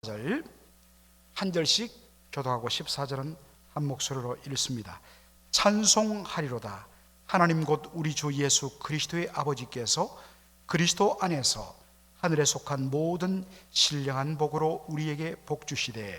절 한 절씩 교독하고 14절은 한 목소리로 읽습니다. 찬송하리로다. 하나님 곧 우리 주 예수 그리스도의 아버지께서 그리스도 안에서 하늘에 속한 모든 신령한 복으로 우리에게 복 주시되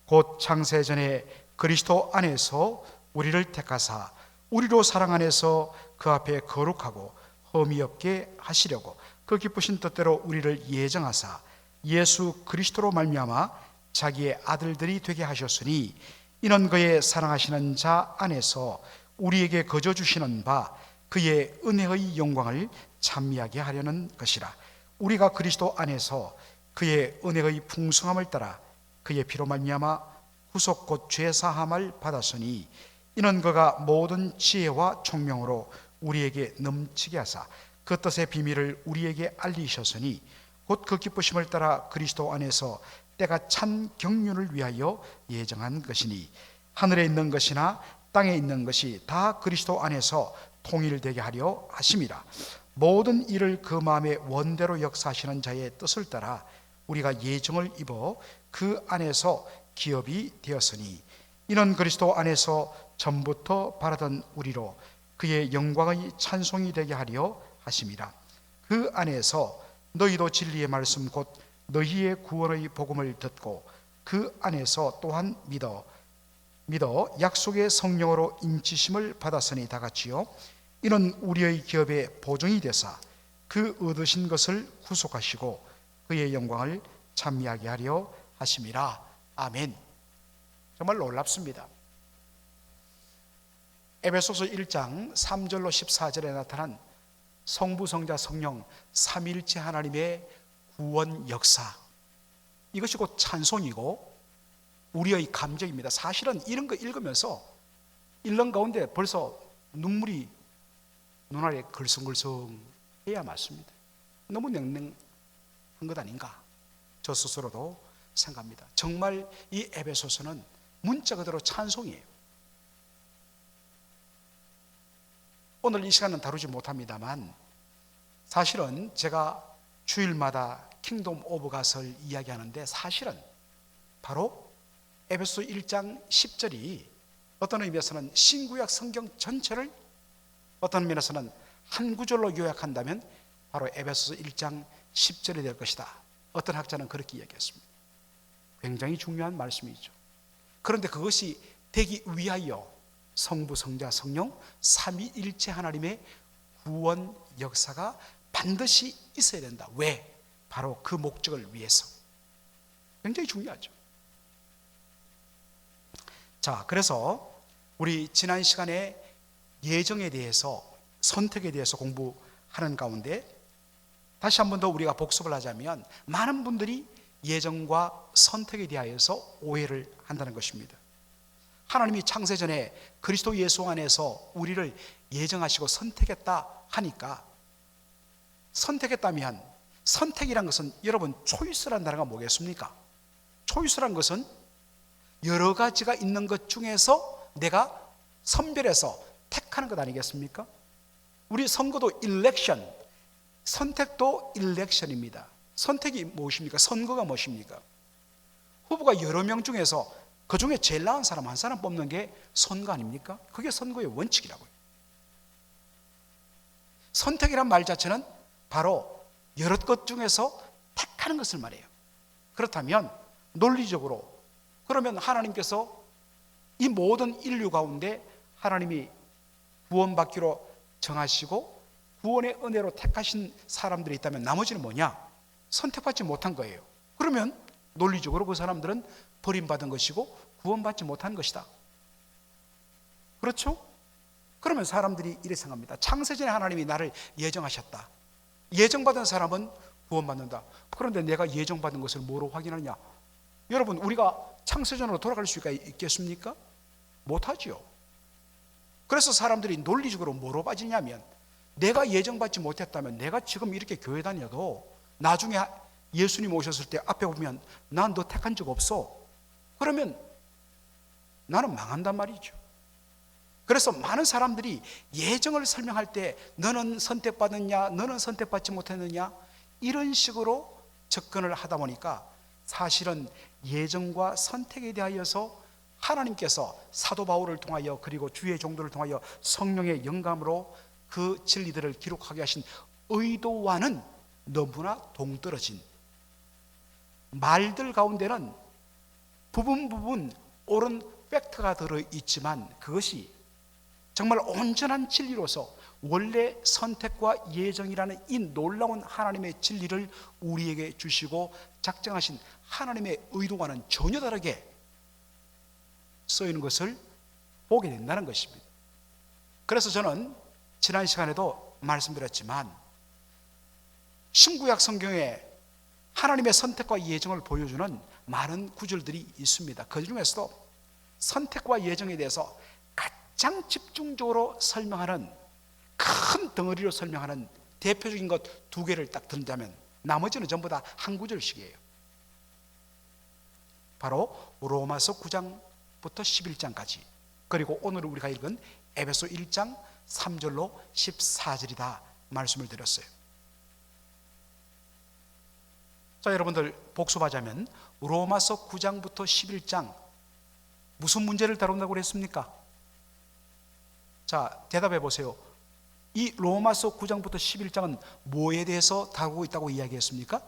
곧 창세전에 그리스도 안에서 우리를 택하사 우리로 사랑 안에서 그 앞에 거룩하고 흠이 없게 하시려고 그 기쁘신 뜻대로 우리를 예정하사 예수 그리스도로 말미암아 자기의 아들들이 되게 하셨으니 이는 그의 사랑하시는 자 안에서 우리에게 거저 주시는 바 그의 은혜의 영광을 찬미하게 하려는 것이라. 우리가 그리스도 안에서 그의 은혜의 풍성함을 따라 그의 피로 말미암아 구속 곧 죄사함을 받았으니 이는 그가 모든 지혜와 총명으로 우리에게 넘치게 하사 그 뜻의 비밀을 우리에게 알리셨으니 곧 그 기쁘심을 따라 그리스도 안에서 때가 찬 경륜을 위하여 예정한 것이니 하늘에 있는 것이나 땅에 있는 것이 다 그리스도 안에서 통일되게 하려 하심이라. 모든 일을 그 마음의 원대로 역사하시는 자의 뜻을 따라 우리가 예정을 입어 그 안에서 기업이 되었으니 이는 그리스도 안에서 전부터 바라던 우리로 그의 영광의 찬송이 되게 하려 하심이라. 그 안에서 너희도 진리의 말씀 곧 너희의 구원의 복음을 듣고 그 안에서 또한 믿어 약속의 성령으로 인치심을 받았으니 다같이요 이는 우리의 기업의 보증이 되사 그 얻으신 것을 구속하시고 그의 영광을 찬미하게 하려 하심이라. 아멘. 정말 놀랍습니다. 에베소서 1장 3절로 14절에 나타난 성부, 성자, 성령 삼위일체 하나님의 구원 역사, 이것이 곧 찬송이고 우리의 감정입니다. 사실은 이런 거 읽으면서 읽는 가운데 벌써 눈물이 눈알에 글썽글썽해야 맞습니다. 너무 냉랭한 것 아닌가 저 스스로도 생각합니다. 정말 이 에베소서는 문자 그대로 찬송이에요. 오늘 이 시간은 다루지 못합니다만 사실은 제가 주일마다 킹덤 오브 갓을 이야기하는데 사실은 바로 에베소 1장 10절이 어떤 의미에서는 신구약 성경 전체를 어떤 면에서는 한 구절로 요약한다면 바로 에베소 1장 10절이 될 것이다. 어떤 학자는 그렇게 이야기했습니다. 굉장히 중요한 말씀이죠. 그런데 그것이 되기 위하여 성부, 성자, 성령 삼위일체 하나님의 구원 역사가 반드시 있어야 된다. 왜? 바로 그 목적을 위해서. 굉장히 중요하죠. 자, 그래서 우리 지난 시간에 예정에 대해서, 선택에 대해서 공부하는 가운데 다시 한 번 더 우리가 복습을 하자면 많은 분들이 예정과 선택에 대하여서 오해를 한다는 것입니다. 하나님이 창세전에 그리스도 예수 안에서 우리를 예정하시고 선택했다 하니까, 선택했다면 선택이란 것은 여러분 초이스란 단어가 뭐겠습니까? 초이스란 것은 여러 가지가 있는 것 중에서 내가 선별해서 택하는 것 아니겠습니까? 우리 선거도 일렉션, 선택도 일렉션입니다. 선택이 무엇입니까? 선거가 무엇입니까? 후보가 여러 명 중에서 그 중에 제일 나은 사람 한 사람 뽑는 게 선거 아닙니까? 그게 선거의 원칙이라고요. 선택이란 말 자체는 바로 여러 것 중에서 택하는 것을 말해요. 그렇다면 논리적으로 그러면 하나님께서 이 모든 인류 가운데 하나님이 구원받기로 정하시고 구원의 은혜로 택하신 사람들이 있다면 나머지는 뭐냐? 선택받지 못한 거예요. 그러면 논리적으로 그 사람들은 버림받은 것이고 구원받지 못한 것이다. 그렇죠? 그러면 사람들이 이렇게 생각합니다. 창세전에 하나님이 나를 예정하셨다. 예정받은 사람은 구원받는다. 그런데 내가 예정받은 것을 뭐로 확인하느냐? 여러분, 우리가 창세전으로 돌아갈 수가 있겠습니까? 못하지요. 그래서 사람들이 논리적으로 뭐로 빠지냐면, 내가 예정받지 못했다면 내가 지금 이렇게 교회 다녀도 나중에 예수님 오셨을 때 앞에 보면 난 너 택한 적 없어. 그러면 나는 망한단 말이죠. 그래서 많은 사람들이 예정을 설명할 때 너는 선택받았냐, 너는 선택받지 못했느냐, 이런 식으로 접근을 하다 보니까 사실은 예정과 선택에 대하여서 하나님께서 사도 바울을 통하여 그리고 주의 종들을 통하여 성령의 영감으로 그 진리들을 기록하게 하신 의도와는 너무나 동떨어진 말들 가운데는 부분 옳은 팩트가 들어있지만 그것이 정말 온전한 진리로서 원래 선택과 예정이라는 이 놀라운 하나님의 진리를 우리에게 주시고 작정하신 하나님의 의도와는 전혀 다르게 쓰이는 것을 보게 된다는 것입니다. 그래서 저는 지난 시간에도 말씀드렸지만 신구약 성경에 하나님의 선택과 예정을 보여주는 많은 구절들이 있습니다. 그 중에서도 선택과 예정에 대해서 가장 집중적으로 설명하는 큰 덩어리로 설명하는 대표적인 것 두 개를 딱 든다면 나머지는 전부 다 한 구절씩이에요. 바로 로마서 9장부터 11장까지, 그리고 오늘 우리가 읽은 에베소 1장 3절로 14절이다 말씀을 드렸어요. 자, 여러분들 복습하자면 로마서 9장부터 11장 무슨 문제를 다룬다고 그랬습니까? 자, 대답해 보세요. 이 로마서 9장부터 11장은 뭐에 대해서 다루고 있다고 이야기했습니까?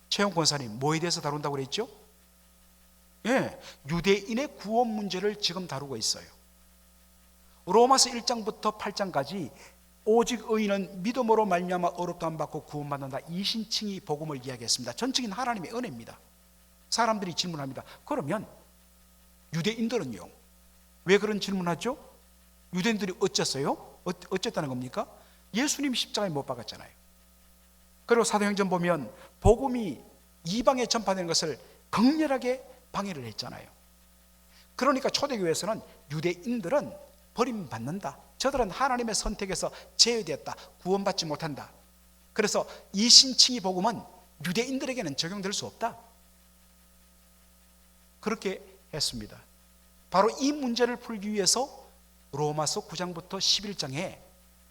최영 권사님, 뭐에 대해서 다룬다고 그랬죠? 예, 유대인의 구원 문제를 지금 다루고 있어요. 로마서 1장부터 8장까지 오직 의인은 믿음으로 말미암아 의롭다함 받고 구원받는다, 이 신칭이 복음을 이야기했습니다. 전적인 하나님의 은혜입니다. 사람들이 질문합니다. 그러면 유대인들은요, 왜 그런 질문하죠? 유대인들이 어쨌어요? 어쨌다는 겁니까? 예수님 십자가에 못 박았잖아요. 그리고 사도행전 보면 복음이 이방에 전파되는 것을 극렬하게 방해를 했잖아요. 그러니까 초대교회에서는 유대인들은 버림받는다, 저들은 하나님의 선택에서 제외되었다, 구원받지 못한다. 그래서 이 신칭의 복음은 유대인들에게는 적용될 수 없다, 그렇게 했습니다. 바로 이 문제를 풀기 위해서 로마서 9장부터 11장에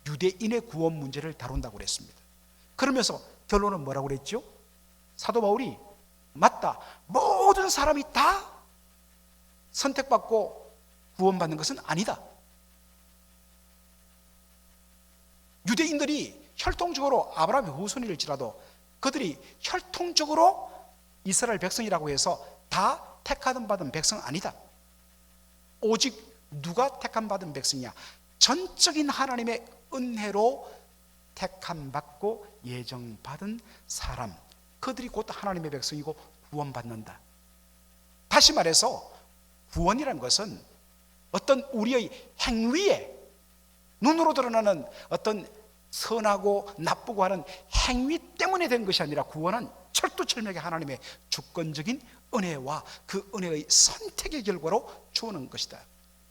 유대인의 구원 문제를 다룬다고 그랬습니다. 그러면서 결론은 뭐라고 그랬죠? 사도 바울이 맞다, 모든 사람이 다 선택받고 구원받는 것은 아니다. 유대인들이 혈통적으로 아브라함의 후손일지라도 그들이 혈통적으로 이스라엘 백성이라고 해서 다 택함 받은 백성 아니다. 오직 누가 택함 받은 백성이냐? 전적인 하나님의 은혜로 택함 받고 예정 받은 사람, 그들이 곧 하나님의 백성이고 구원받는다. 다시 말해서 구원이라는 것은 어떤 우리의 행위에, 눈으로 드러나는 어떤 선하고 나쁘고 하는 행위 때문에 된 것이 아니라 구원은 철두철미하게 하나님의 주권적인 은혜와 그 은혜의 선택의 결과로 주어는 것이다.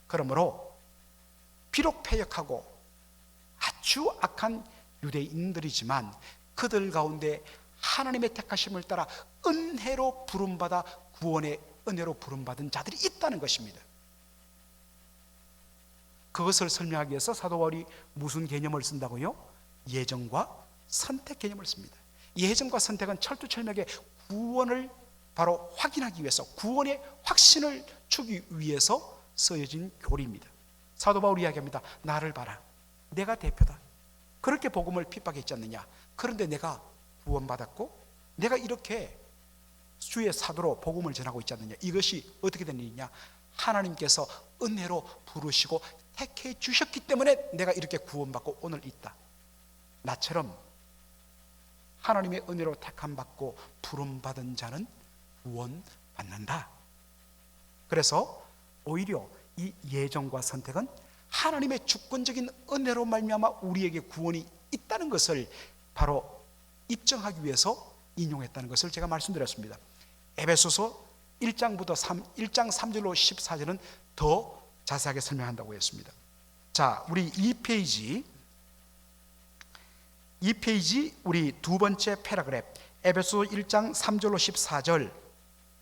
그러므로 비록 패역하고 아주 악한 유대인들이지만 그들 가운데 하나님의 택하심을 따라 은혜로 부름받아 구원의 은혜로 부름받은 자들이 있다는 것입니다. 그것을 설명하기 위해서 사도 바울이 무슨 개념을 쓴다고요? 예정과 선택 개념을 씁니다. 예정과 선택은 철두철미하게 구원을 바로 확인하기 위해서, 구원의 확신을 주기 위해서 쓰여진 교리입니다. 사도 바울이 이야기합니다. 나를 봐라, 내가 대표다. 그렇게 복음을 핍박했지 않느냐? 그런데 내가 구원받았고 내가 이렇게 주의 사도로 복음을 전하고 있지 않느냐? 이것이 어떻게 된 일이냐? 하나님께서 은혜로 부르시고 택해 주셨기 때문에 내가 이렇게 구원받고 오늘 있다. 나처럼 하나님의 은혜로 택함 받고 부름받은 자는 구원받는다. 그래서 오히려 이 예정과 선택은 하나님의 주권적인 은혜로 말미암아 우리에게 구원이 있다는 것을 바로 입증하기 위해서 인용했다는 것을 제가 말씀드렸습니다. 에베소서 1장 3절로 14절은 더 자세하게 설명한다고 했습니다. 자, 우리 2페이지 우리 두 번째 패러그랩, 에베소서 1장 3절로 14절,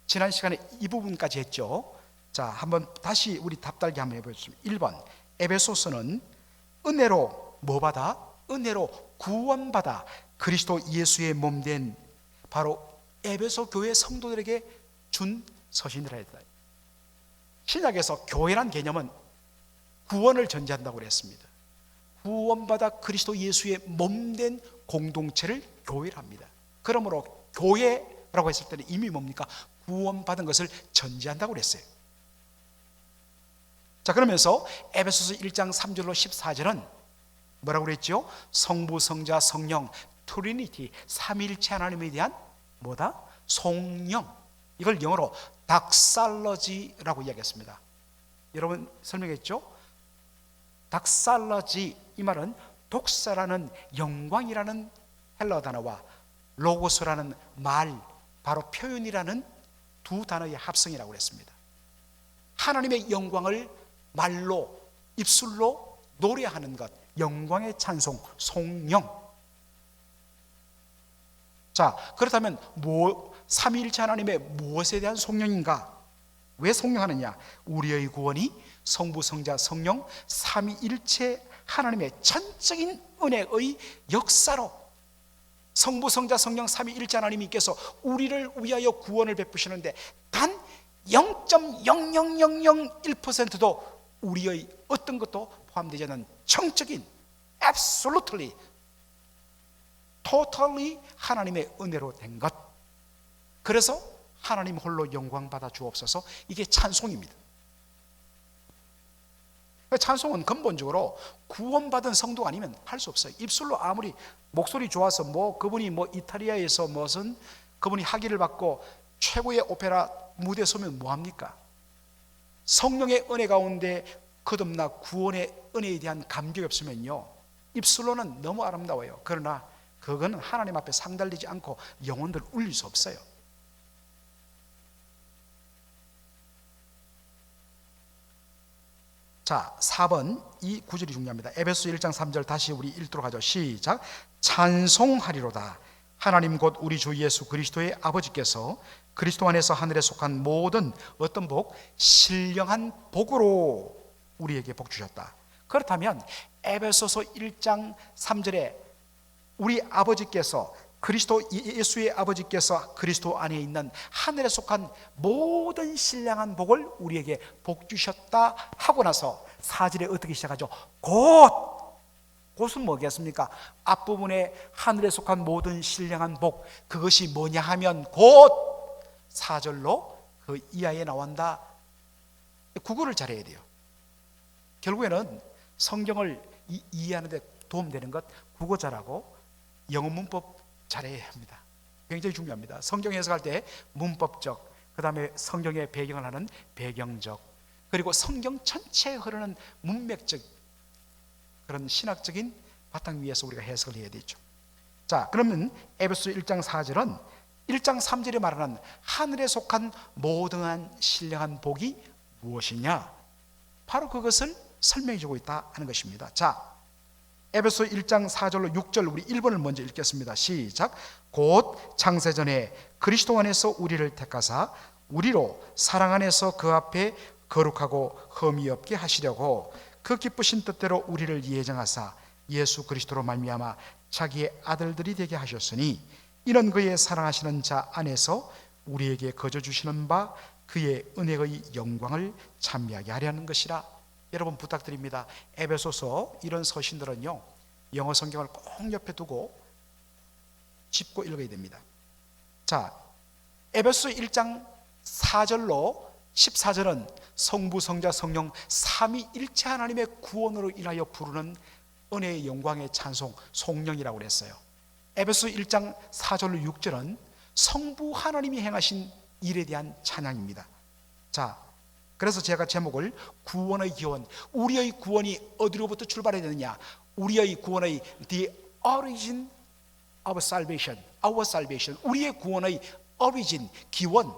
지난 시간에 이 부분까지 했죠. 자, 한번 다시 우리 답달기 한번 해보겠습니다. 1번, 에베소서는 은혜로 뭐 받아? 은혜로 구원받아 그리스도 예수의 몸된 바로 에베소 교회 성도들에게 준 서신이라 했다. 신약에서 교회란 개념은 구원을 전제한다고 그랬습니다. 구원받아 그리스도 예수의 몸된 공동체를 교회라 합니다. 그러므로 교회라고 했을 때는 이미 뭡니까? 구원받은 것을 전제한다고 그랬어요. 자, 그러면서 에베소서 1장 3절로 14절은 뭐라고 그랬죠? 성부, 성자, 성령, 트리니티, 삼위일체 하나님에 대한 뭐다? 송영. 이걸 영어로 닥살러지라고 이야기했습니다. 여러분 설명했죠? 닥살러지, 이 말은 독사라는 영광이라는 헬라어 단어와 로고스라는 말, 바로 표현이라는 두 단어의 합성이라고 그랬습니다. 하나님의 영광을 말로, 입술로 노래하는 것, 영광의 찬송, 송영. 자, 그렇다면 삼위일체 하나님의 무엇에 대한 송영인가? 왜 송영하느냐? 우리의 구원이 성부, 성자, 성령 삼위일체 하나님의 전적인 은혜의 역사로 성부, 성자, 성령 삼위일체 하나님께서 우리를 위하여 구원을 베푸시는데 단 0.00001%도 우리의 어떤 것도 포함되지 않는 정적인 absolutely, totally 하나님의 은혜로 된 것. 그래서 하나님 홀로 영광 받아 주옵소서. 이게 찬송입니다. 찬송은 근본적으로 구원받은 성도가 아니면 할 수 없어요. 입술로 아무리 목소리 좋아서 그분이 이탈리아에서 무슨 그분이 학위를 받고 최고의 오페라 무대에 서면 뭐합니까? 성령의 은혜 가운데 거듭나 구원의 은혜에 대한 감격이 없으면요, 입술로는 너무 아름다워요. 그러나 그거는 하나님 앞에 상달되지 않고 영혼들 울릴 수 없어요. 자, 4번 이 구절이 중요합니다. 에베소 1장 3절 다시 우리 읽도록 하죠. 시작. 찬송하리로다 하나님 곧 우리 주 예수 그리스도의 아버지께서 그리스도 안에서 하늘에 속한 모든 어떤 복? 신령한 복으로 우리에게 복 주셨다. 그렇다면 에베소서 1장 3절에 우리 아버지께서 그리스도 예수의 아버지께서 그리스도 안에 있는 하늘에 속한 모든 신령한 복을 우리에게 복 주셨다 하고 나서 4절에 어떻게 시작하죠? 곧은 뭐겠습니까? 앞부분에 하늘에 속한 모든 신령한 복, 그것이 뭐냐 하면 곧 4절로 그 이하에 나온다. 국어를 잘해야 돼요. 결국에는 성경을 이해하는 데 도움되는 것 국어 잘하고 영어 문법 잘해야 합니다. 굉장히 중요합니다. 성경 해석할 때 문법적, 그 다음에 성경의 배경을 하는 배경적, 그리고 성경 전체에 흐르는 문맥적 그런 신학적인 바탕 위에서 우리가 해석을 해야 되죠. 자, 그러면 에베소 1장 4절은 1장 3절에 말하는 하늘에 속한 모든 신령한 복이 무엇이냐? 바로 그것을 설명해 주고 있다 하는 것입니다. 자, 에베소 1장 4절로 6절 우리 1번을 먼저 읽겠습니다. 시작. 곧 창세전에 그리스도 안에서 우리를 택하사 우리로 사랑 안에서 그 앞에 거룩하고 흠이 없게 하시려고 그 기쁘신 뜻대로 우리를 예정하사 예수 그리스도로 말미암아 자기의 아들들이 되게 하셨으니 이는 그의 사랑하시는 자 안에서 우리에게 거저 주시는 바 그의 은혜의 영광을 찬미하게 하려는 것이라. 여러분 부탁드립니다. 에베소서 이런 서신들은요, 영어 성경을 꼭 옆에 두고 짚고 읽어야 됩니다. 자, 에베소 1장 4절로 14절은 성부, 성자, 성령 삼위일체 하나님의 구원으로 인하여 부르는 은혜의 영광의 찬송, 송영이라고 그랬어요. 에베소 1장 4절로 6절은 성부 하나님이 행하신 일에 대한 찬양입니다. 자, 그래서 제가 제목을 구원의 기원, 우리의 구원이 어디로부터 출발해야 되느냐? 우리의 구원의 the origin of salvation, our salvation, 우리의 구원의 origin, 기원,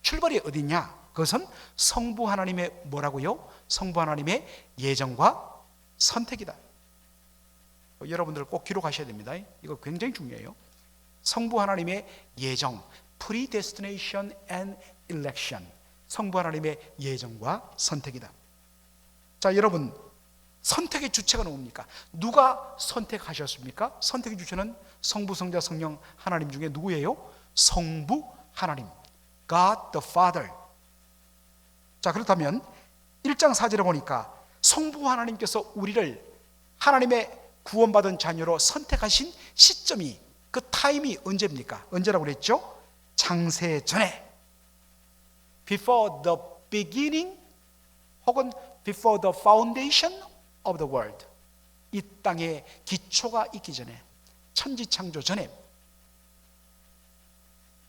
출발이 어디냐? 그것은 성부 하나님의 뭐라고요? 성부 하나님의 예정과 선택이다. 여러분들 꼭 기록하셔야 됩니다. 이거 굉장히 중요해요. 성부 하나님의 예정, predestination and election, 성부 하나님의 예정과 선택이다. 자, 여러분 선택의 주체가 누굽니까? 누가 선택하셨습니까? 선택의 주체는 성부, 성자, 성령 하나님 중에 누구예요? 성부 하나님, God the Father. 자, 그렇다면 1장 4절에 보니까 성부 하나님께서 우리를 하나님의 구원받은 자녀로 선택하신 시점이, 그 타임이 언제입니까? 언제라고 그랬죠? 창세 전에, before the beginning, 혹은 before the foundation of the world. 이 땅에 기초가 있기 전에, 천지창조 전에.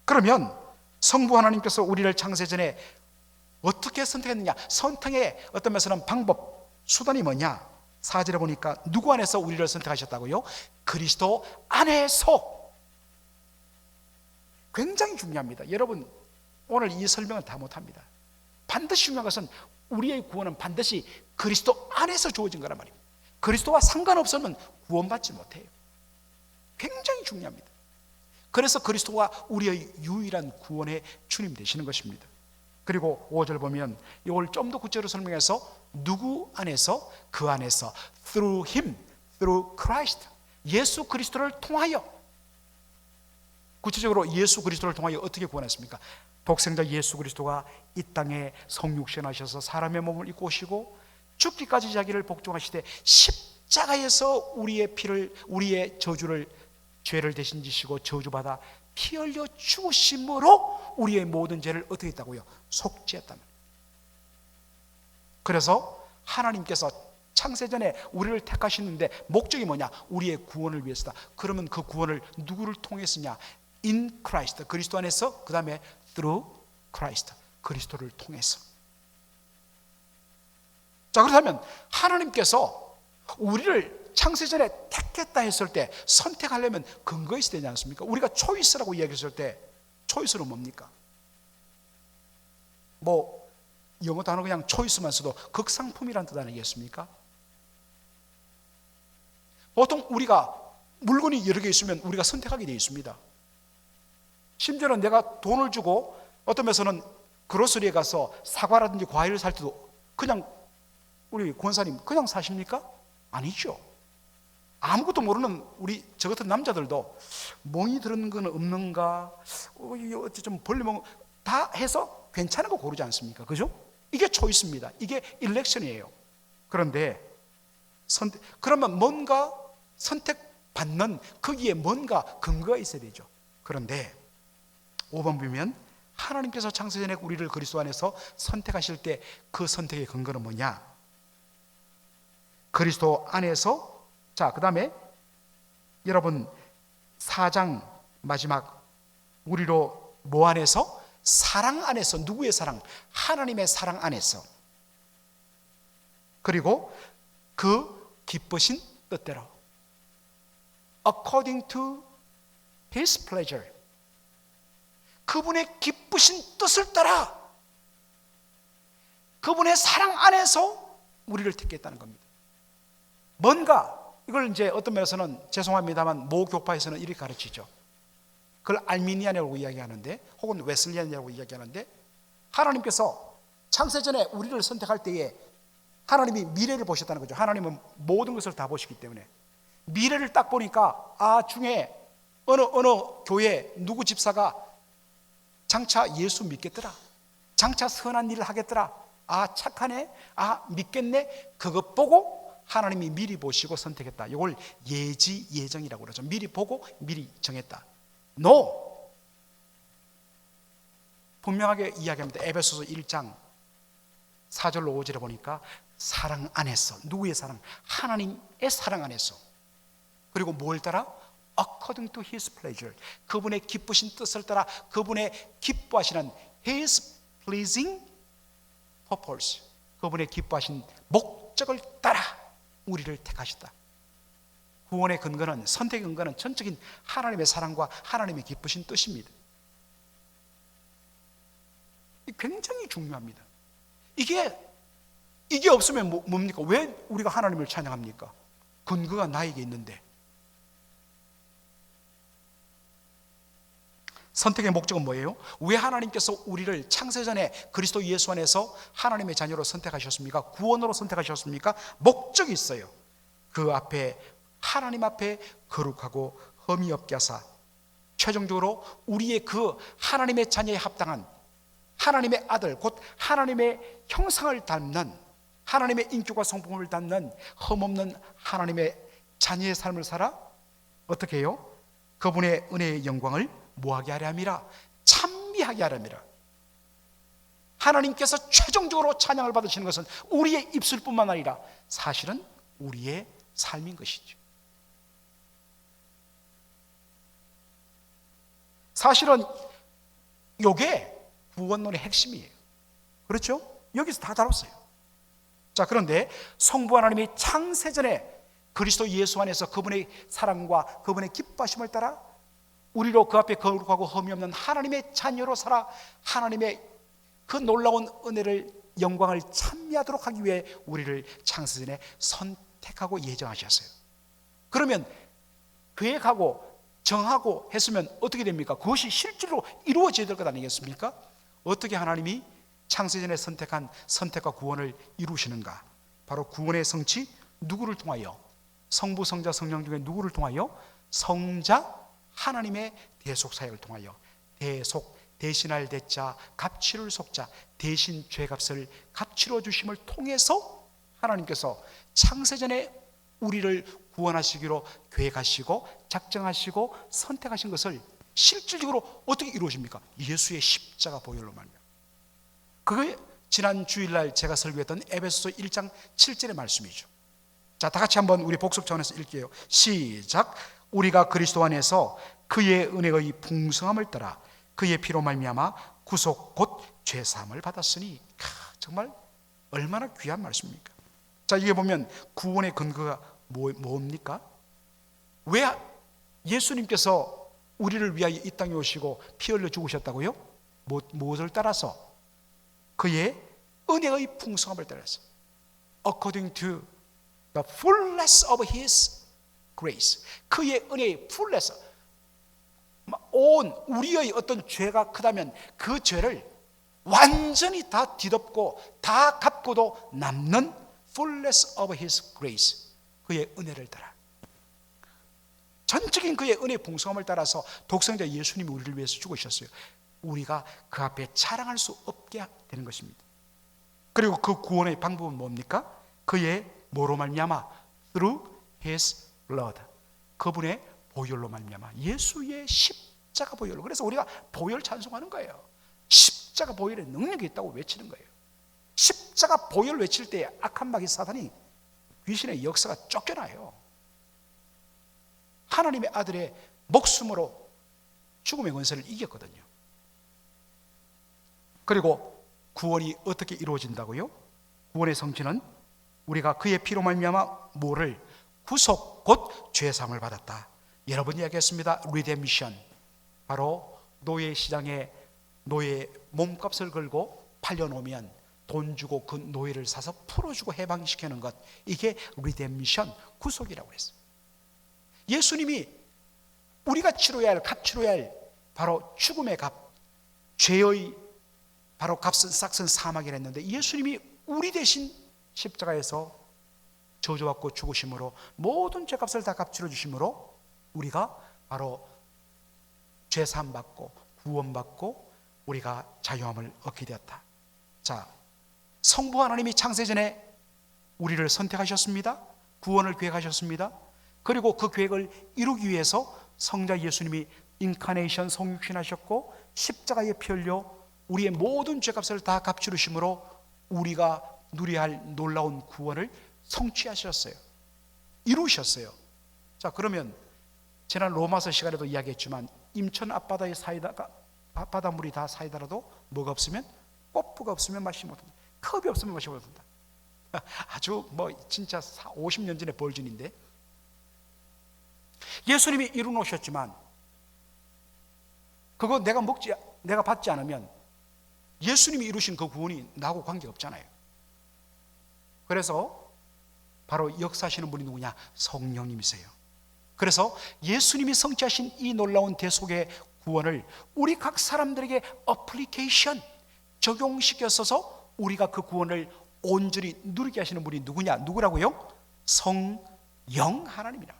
그러면 성부 하나님께서 우리를 창세 전에 어떻게 선택했느냐? 선택의 어떤 면에서는 방법, 수단이 뭐냐? 4절에 보니까 누구 안에서 우리를 선택하셨다고요? 그리스도 안에서. 굉장히 중요합니다. 여러분, 오늘 이 설명은 다 못합니다. 반드시 중요한 것은 우리의 구원은 반드시 그리스도 안에서 주어진 거란 말입니다. 그리스도와 상관없으면 구원받지 못해요. 굉장히 중요합니다. 그래서 그리스도가 우리의 유일한 구원의 주님 되시는 것입니다. 그리고 5절 보면 이걸 좀 더 구체적으로 설명해서 누구 안에서? 그 안에서, through him, through Christ, 예수 그리스도를 통하여. 구체적으로 예수 그리스도를 통하여 어떻게 구원했습니까? 독생자 예수 그리스도가 이 땅에 성육신하셔서 사람의 몸을 입고 오시고 죽기까지 자기를 복종하시되 십자가에서 우리의 피를, 우리의 저주를, 죄를 대신 지시고 저주받아 피 흘려 죽으심으로 우리의 모든 죄를 어떻게 했다고요? 속죄했단 말이에요. 그래서 하나님께서 창세전에 우리를 택하시는데 목적이 뭐냐? 우리의 구원을 위해서다. 그러면 그 구원을 누구를 통해서냐? In Christ, 그리스도 안에서, 그 다음에 through Christ, 그리스도를 통해서. 자, 그렇다면 하나님께서 우리를 창세전에 택했다 했을 때 선택하려면 근거가 있어야 되지 않습니까? 우리가 초이스라고 이야기했을 때 초이스는 뭡니까? 뭐 영어 단어 그냥 초이스만 써도 극상품이라는 뜻 아니겠습니까? 보통 우리가 물건이 여러 개 있으면 우리가 선택하게 되어 있습니다. 심지어는 내가 돈을 주고 어떤 면에서는 그로서리에 가서 사과라든지 과일을 살 때도 그냥 우리 권사님 그냥 사십니까? 아니죠. 아무것도 모르는 우리 저 같은 남자들도 멍이 들은 건 없는가, 어째 좀 벌리면 다 해서 괜찮은 거 고르지 않습니까? 그죠? 이게 초이스입니다. 이게 일렉션이에요. 그런데 그러면 뭔가 선택받는 거기에 뭔가 근거가 있어야 되죠. 그런데 5번 보면 하나님께서 창세전에 우리를 그리스도 안에서 선택하실 때 그 선택의 근거는 뭐냐? 그리스도 안에서. 자, 그 다음에 여러분 4장 마지막, 우리로 뭐 안에서? 사랑 안에서. 누구의 사랑? 하나님의 사랑 안에서. 그리고 그 기쁘신 뜻대로, according to his pleasure, 그분의 기쁘신 뜻을 따라 그분의 사랑 안에서 우리를 택했다는 겁니다. 뭔가 이걸 이제 어떤 면에서는 죄송합니다만 모 교파에서는 이렇게 가르치죠. 그걸 알미니안이라고 이야기하는데, 혹은 웨슬리안이라고 이야기하는데, 하나님께서 창세전에 우리를 선택할 때에 하나님이 미래를 보셨다는 거죠. 하나님은 모든 것을 다 보시기 때문에 미래를 딱 보니까 중에 어느 교회 누구 집사가 장차 예수 믿겠더라, 장차 선한 일을 하겠더라, 착하네, 믿겠네. 그것 보고 하나님이 미리 보시고 선택했다. 이걸 예지 예정이라고 그러죠. 미리 보고 미리 정했다. No. 분명하게 이야기합니다. 에베소서 1장 4절로 5절에 보니까 사랑 안에서. 누구의 사랑? 하나님의 사랑 안에서. 그리고 뭘 따라? According to his pleasure, 그분의 기쁘신 뜻을 따라, 그분의 기뻐하시는 his pleasing purpose, 그분의 기뻐하신 목적을 따라 우리를 택하셨다. 구원의 근거는, 선택의 근거는 전적인 하나님의 사랑과 하나님의 기쁘신 뜻입니다. 굉장히 중요합니다. 이게 없으면 뭡니까? 왜 우리가 하나님을 찬양합니까? 근거가 나에게 있는데. 선택의 목적은 뭐예요? 왜 하나님께서 우리를 창세전에 그리스도 예수 안에서 하나님의 자녀로 선택하셨습니까? 구원으로 선택하셨습니까? 목적이 있어요. 그 앞에, 하나님 앞에 거룩하고 흠이 없게 하사 최종적으로 우리의 그 하나님의 자녀에 합당한 하나님의 아들, 곧 하나님의 형상을 담는, 하나님의 인격과 성품을 담는 흠없는 하나님의 자녀의 삶을 살아 어떻게 해요? 그분의 은혜의 영광을 뭐하게 하려 함이라? 찬미하게 하려 함이라. 하나님께서 최종적으로 찬양을 받으시는 것은 우리의 입술뿐만 아니라 사실은 우리의 삶인 것이죠. 사실은 이게 구원론의 핵심이에요. 그렇죠? 여기서 다 다뤘어요. 자, 그런데 성부 하나님이 창세전에 그리스도 예수 안에서 그분의 사랑과 그분의 기뻐하심을 따라 우리로 그 앞에 거룩하고 흠이 없는 하나님의 자녀로 살아 하나님의 그 놀라운 은혜를, 영광을 찬미하도록 하기 위해 우리를 창세전에 선택하고 예정하셨어요. 그러면 계획하고 정하고 했으면 어떻게 됩니까? 그것이 실제로 이루어져야 될 것 아니겠습니까? 어떻게 하나님이 창세전에 선택한 선택과 구원을 이루시는가? 바로 구원의 성취, 누구를 통하여? 성부, 성자, 성령 중에 누구를 통하여? 성자 하나님의 대속 사역을 통하여. 대속, 대신할 대자, 값치를 속자, 대신 죄값을 값치러 주심을 통해서 하나님께서 창세전에 우리를 구원하시기로 계획하시고 작정하시고 선택하신 것을 실질적으로 어떻게 이루어집니까? 예수의 십자가 보혈로 말이야. 그게 지난 주일날 제가 설교했던 에베소서 1장 7절의 말씀이죠. 자, 다 같이 한번 우리 복습 차원에서 읽게요. 시작. 우리가 그리스도 안에서 그의 은혜의 풍성함을 따라 그의 피로 말미암아 구속 곧 죄사함을 받았으니, 정말 얼마나 귀한 말씀입니까? 자, 이게 보면 구원의 근거가 뭡니까? 왜 예수님께서 우리를 위하여 이 땅에 오시고 피 흘려 죽으셨다고요? 무엇을 따라서? 그의 은혜의 풍성함을 따라서. According to the fullness of His grace. 그의 은혜의 fullness. 온 우리의 어떤 죄가 크다면 그 죄를 완전히 다 뒤덮고 다 갚고도 남는 fullness of His grace. 그의 은혜를 따라, 전적인 그의 은혜의 풍성함을 따라서 독생자 예수님이 우리를 위해서 죽으셨어요. 우리가 그 앞에 자랑할 수 없게 되는 것입니다. 그리고 그 구원의 방법은 뭡니까? 그의 뭐로 말미암아? Through His blood. 그분의 보혈로 말미암아, 예수의 십자가 보혈로. 그래서 우리가 보혈 찬송하는 거예요. 십자가 보혈에 능력이 있다고 외치는 거예요. 십자가 보혈 외칠 때 악한 마귀 사단이, 귀신의 역사가 쫓겨나요. 하나님의 아들의 목숨으로 죽음의 권세를 이겼거든요. 그리고 구원이 어떻게 이루어진다고요? 구원의 성취는 우리가 그의 피로 말미암아 뭐를? 구속 곧 죄사함을 받았다. 여러분 이야기했습니다. 리뎀션. 바로 노예 시장에 노예 몸값을 걸고 팔려놓으면 돈 주고 그 노예를 사서 풀어주고 해방시키는 것, 이게 리뎀션, 구속이라고 했어요. 예수님이 우리가 치러야 할, 값 치러야 할 바로 죽음의 값, 죄의 바로 값은 싹슨 사망이라 했는데, 예수님이 우리 대신 십자가에서 저주받고 죽으심으로 모든 죄값을 다 값치러 주심으로 우리가 바로 죄사함 받고 구원받고 우리가 자유함을 얻게 되었다. 자, 성부 하나님이 창세전에 우리를 선택하셨습니다. 구원을 계획하셨습니다. 그리고 그 계획을 이루기 위해서 성자 예수님이 인카네이션, 성육신하셨고 십자가에 피 흘려 우리의 모든 죄값을 다 값치르심으로 우리가 누려야 할 놀라운 구원을 성취하셨어요. 이루셨어요. 자, 그러면 지난 로마서 시간에도 이야기했지만 임천 앞바다에 사이다가 앞바닷물이 다 사이다라도 뭐가 없으면, 뽀뽀가 없으면 마시지 못한다. 컵이 없으면 마시지 못한다. 아주 진짜 50년 전의 벌준인데, 예수님이 이루 놓으셨지만 그거 내가 받지 않으면 예수님이 이루신 그 구원이 나하고 관계가 없잖아요. 그래서 바로 역사하시는 분이 누구냐? 성령님이세요. 그래서 예수님이 성취하신 이 놀라운 대속의 구원을 우리 각 사람들에게 어플리케이션, 적용시켜서 우리가 그 구원을 온전히 누리게 하시는 분이 누구냐? 누구라고요? 성령 하나님이라.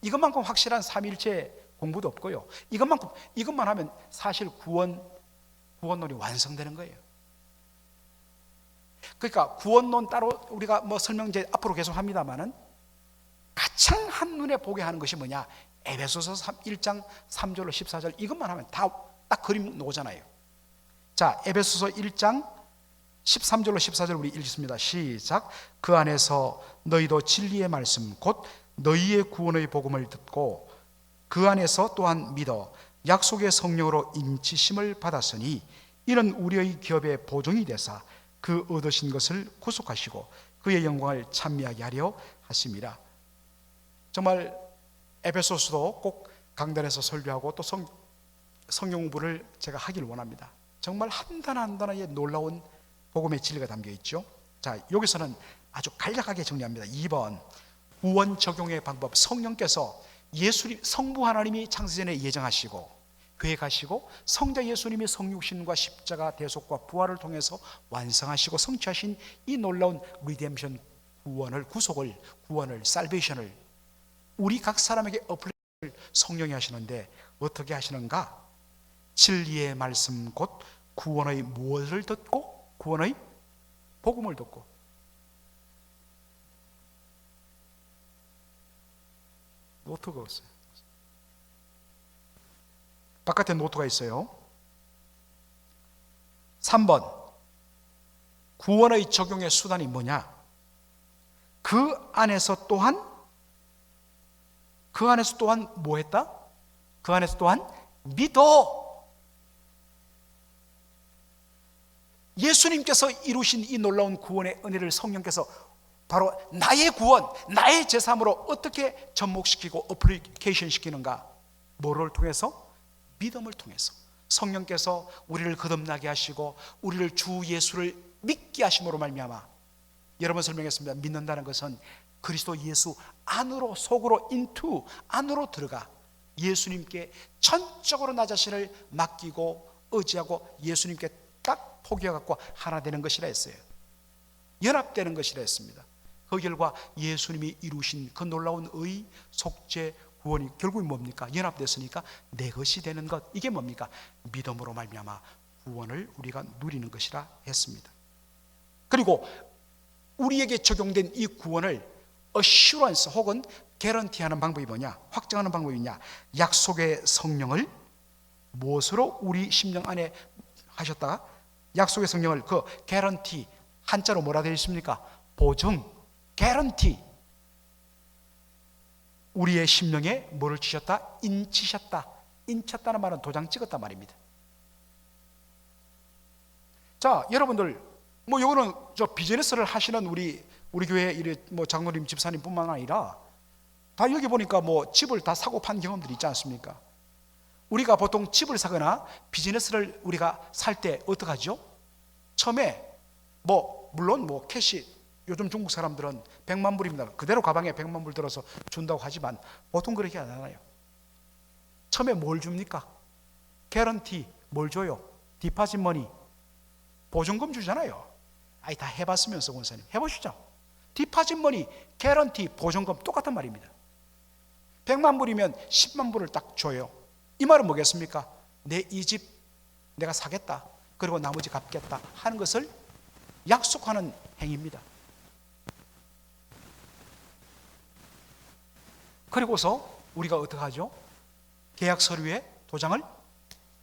이것만큼 확실한 삼위일체 공부도 없고요. 이것만 하면 사실 구원론이 완성되는 거예요. 그러니까 구원론 따로 우리가 뭐 설명제 앞으로 계속 합니다만은 가장 한눈에 보게 하는 것이 뭐냐? 에베소서 1장 3절로 14절 이것만 하면 다 딱 그림 나오잖아요. 자, 에베소서 1장 13절로 14절 우리 읽습니다. 시작. 그 안에서 너희도 진리의 말씀 곧 너희의 구원의 복음을 듣고 그 안에서 또한 믿어 약속의 성령으로 인치심을 받았으니 이는 우리의 기업의 보증이 되사 그 얻으신 것을 구속하시고 그의 영광을 찬미하게 하려 하심이라. 정말 에베소서도 꼭 강단에서 설교하고 또 성경 공부를 제가 하길 원합니다. 정말 한 단어 한 단어에 놀라운 복음의 진리가 담겨 있죠. 자, 여기서는 아주 간략하게 정리합니다. 2번 구원 적용의 방법. 성령께서 성부 하나님이 창세전에 예정하시고 계획하시고 성자 예수님이 성육신과 십자가 대속과 부활을 통해서 완성하시고 성취하신 이 놀라운 리뎀션 구원을 살베이션을 우리 각 사람에게 어플레이를 성령이 하시는데 어떻게 하시는가? 진리의 말씀 곧 구원의 무엇을 듣고 구원의 복음을 듣고. 노트가 없어요. 바깥에 노트가 있어요. 3번 구원의 적용의 수단이 뭐냐? 그 안에서 또한 뭐 했다? 그 안에서 또한 믿어. 예수님께서 이루신 이 놀라운 구원의 은혜를 성령께서 바로 나의 구원, 나의 제삼으로 어떻게 접목시키고 어플리케이션 시키는가? 뭐를 통해서? 믿음을 통해서. 성령께서 우리를 거듭나게 하시고 우리를 주 예수를 믿게 하심으로 말미암아. 여러 번 설명했습니다. 믿는다는 것은 그리스도 예수 안으로, 속으로, 안으로 들어가 예수님께 전적으로 나 자신을 맡기고 의지하고 예수님께 딱 포기해갖고 하나 되는 것이라 했어요. 연합되는 것이라 했습니다. 그 결과 예수님이 이루신 그 놀라운 의, 속죄, 구원이 결국은 뭡니까? 연합됐으니까 내 것이 되는 것. 이게 뭡니까? 믿음으로 말미암아 구원을 우리가 누리는 것이라 했습니다. 그리고 우리에게 적용된 이 구원을 어슈런스 혹은 개런티하는 방법이 뭐냐? 확정하는 방법이 뭐냐? 약속의 성령을 무엇으로 우리 심령 안에 하셨다가 약속의 성령을 그 개런티 한자로 뭐라 되어 있습니까? 보증, 개런티. 우리의 심령에 뭐를 치셨다? 인치셨다. 인쳤다는 말은 도장 찍었단 말입니다. 자, 여러분들 뭐 요거는 저 비즈니스를 하시는 우리 교회 뭐 장로님 집사님뿐만 아니라 다 여기 보니까 뭐 집을 다 사고 판 경험들이 있지 않습니까? 우리가 보통 집을 사거나 비즈니스를 우리가 살 때 어떻게 하죠? 처음에 뭐 물론 뭐 캐시 요즘 중국 사람들은 100만 불입니다. 그대로 가방에 100만 불 들어서 준다고 하지만 보통 그렇게 안 하나요? 처음에 뭘 줍니까? 개런티 뭘 줘요? 디파짓 머니 보증금 주잖아요. 아이 다 해봤으면서 원사님 해보시죠. 디파짓 머니, 개런티, 보증금 똑같은 말입니다. 100만 불이면 10만 불을 딱 줘요. 이 말은 뭐겠습니까? 내 이 집 내가 사겠다. 그리고 나머지 갚겠다 하는 것을 약속하는 행위입니다. 그리고서 우리가 어떻게 하죠? 계약 서류에 도장을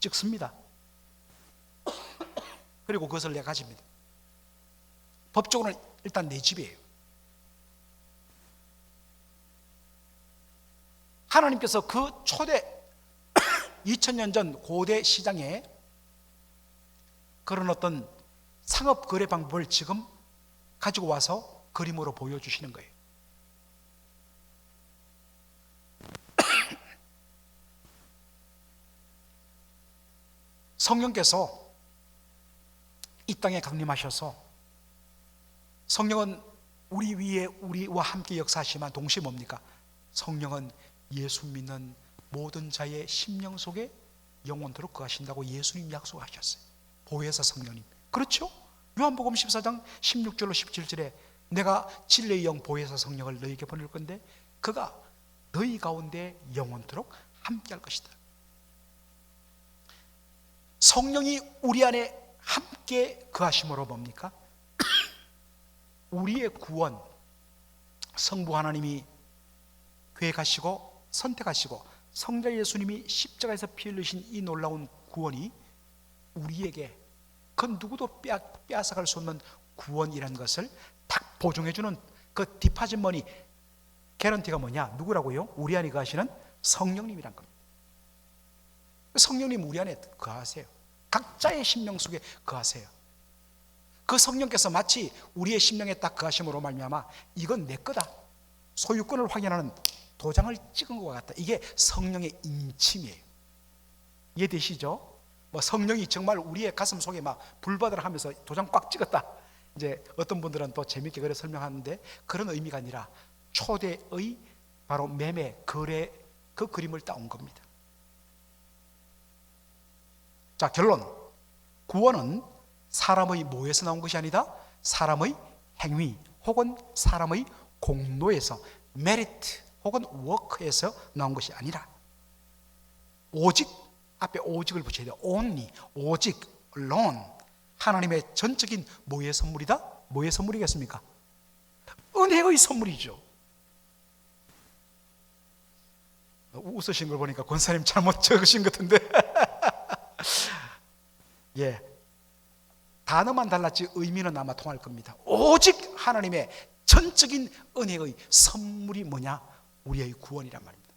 찍습니다. 그리고 그것을 내가 가집니다. 법적으로는 일단 내 집이에요. 하나님께서 그 초대 2000년 전 고대 시장에 그런 어떤 상업 거래 방법을 지금 가지고 와서 그림으로 보여주시는 거예요. 성령께서 이 땅에 강림하셔서 성령은 우리 위에 우리와 함께 역사하시지만 동시에 뭡니까? 성령은 예수 믿는 모든 자의 심령 속에 영원토록 거하신다고 예수님 약속하셨어요. 보혜사 성령님. 그렇죠? 요한복음 14장 16절로 17절에 내가 진리의 영 보혜사 성령을 너희에게 보낼 건데 그가 너희 가운데 영원토록 함께할 것이다. 성령이 우리 안에 함께 거하심으로 뭡니까? 우리의 구원, 성부 하나님이 계획하시고 선택하시고 성자 예수님이 십자가에서 피 흘리신 이 놀라운 구원이 우리에게 그 누구도 빼앗아갈 수 없는 구원이라는 것을 딱 보증해주는 그 디파짓 머니 개런티가 뭐냐? 누구라고요? 우리 안에 거하시는 성령님이란 겁니다. 성령님 우리 안에 거하세요. 각자의 심령 속에 거하세요. 그 성령께서 마치 우리의 심령에 딱 거하심으로 말미암아 이건 내 거다, 소유권을 확인하는 도장을 찍은 것과 같다. 이게 성령의 인침이에요. 이해되시죠? 뭐 성령이 정말 우리의 가슴 속에 막 불바다를 하면서 도장 꽉 찍었다. 이제 어떤 분들은 또 재밌게 그래 설명하는데 그런 의미가 아니라 초대의 바로 매매, 거래 그 그림을 따온 겁니다. 자, 결론. 구원은 사람의 뭐에서 나온 것이 아니다. 사람의 행위 혹은 사람의 공로에서, 메리트 혹은 워크에서 나온 것이 아니라 오직, 앞에 오직을 붙여야 돼요. only, 오직, alone, 하나님의 전적인 뭐의 선물이다? 뭐의 선물이겠습니까? 은혜의 선물이죠. 웃으신 걸 보니까 권사님 잘못 적으신 것 같은데 예, 단어만 달랐지 의미는 아마 통할 겁니다. 오직 하나님의 전적인 은혜의 선물이 뭐냐? 우리의 구원이란 말입니다.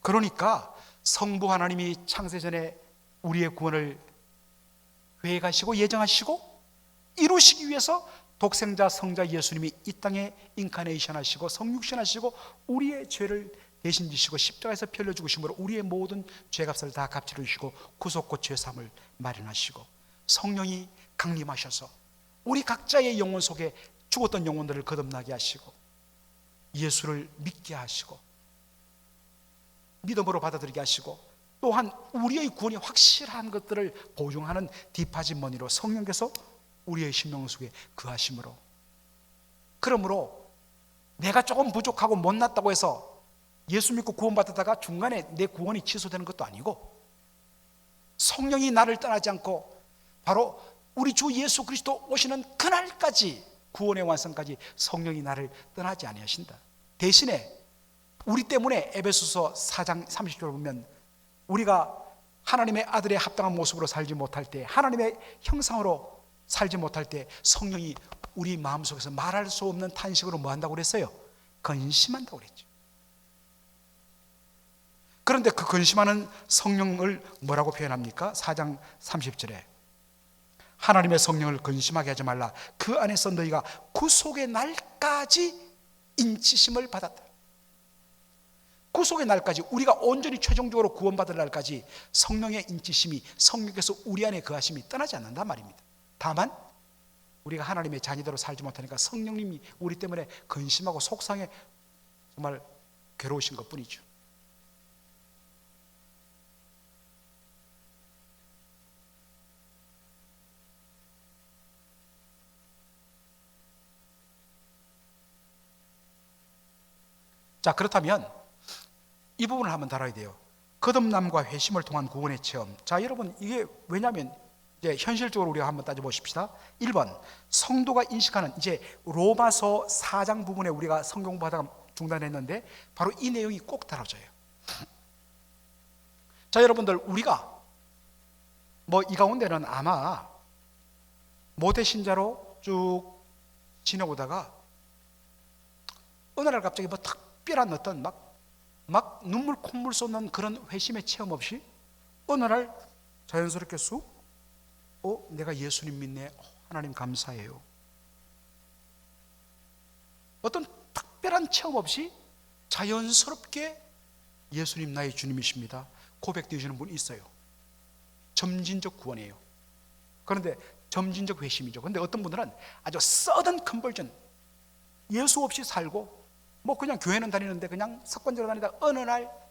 그러니까 성부 하나님이 창세전에 우리의 구원을 계획하시고 예정하시고 이루시기 위해서 독생자 성자 예수님이 이 땅에 인카네이션 하시고 성육신 하시고 우리의 죄를 대신 지시고 십자가에서 피 흘려 죽으심으로 우리의 모든 죄값을 다 갚아 주시고 구속고 죄사함을 마련하시고 성령이 강림하셔서 우리 각자의 영혼 속에 죽었던 영혼들을 거듭나게 하시고 예수를 믿게 하시고 믿음으로 받아들이게 하시고 또한 우리의 구원이 확실한 것들을 보증하는 디파짓 머니로 성령께서 우리의 심령 속에 거하심으로, 그러므로 내가 조금 부족하고 못났다고 해서 예수 믿고 구원받았다가 중간에 내 구원이 취소되는 것도 아니고 성령이 나를 떠나지 않고 바로 우리 주 예수 그리스도 오시는 그날까지, 구원의 완성까지 성령이 나를 떠나지 아니하신다. 대신에 우리 때문에 에베소서 4장 30절을 보면 우리가 하나님의 아들의 합당한 모습으로 살지 못할 때, 하나님의 형상으로 살지 못할 때 성령이 우리 마음속에서 말할 수 없는 탄식으로 뭐 한다고 그랬어요? 근심한다고 그랬죠. 그런데 그 근심하는 성령을 뭐라고 표현합니까? 4장 30절에 하나님의 성령을 근심하게 하지 말라. 그 안에서 너희가 구속의 날까지 인치심을 받았다. 구속의 날까지, 우리가 온전히 최종적으로 구원받을 날까지 성령의 인치심이, 성령께서 우리 안에 거하심이 떠나지 않는단 말입니다. 다만 우리가 하나님의 자녀대로 살지 못하니까 성령님이 우리 때문에 근심하고 속상해 정말 괴로우신 것뿐이죠. 자, 그렇다면 이 부분을 한번 다뤄야 돼요. 거듭남과 회심을 통한 구원의 체험. 자, 여러분, 이게 왜냐하면 이제 현실적으로 우리가 한번 따져보십시다. 1번, 성도가 인식하는, 이제 로마서 4장 부분에 우리가 성경 공부하다가 중단했는데 바로 이 내용이 꼭 다뤄져요. 자, 여러분들, 우리가 뭐 이 가운데는 아마 모태 신자로 쭉 지내오다가 어느 날 갑자기 뭐 특별한 어떤 막 눈물 콧물 쏟는 그런 회심의 체험 없이 어느 날 자연스럽게 내가 예수님 믿네, 하나님 감사해요. 어떤 특별한 체험 없이 자연스럽게 예수님 나의 주님이십니다 고백되시는 분이 있어요. 점진적 구원이에요. 그런데 점진적 회심이죠. 그런데 어떤 분들은 아주 서든 컨버전, 예수 없이 살고 뭐 그냥 교회는 다니는데 그냥 습관적으로 다니다 어느 날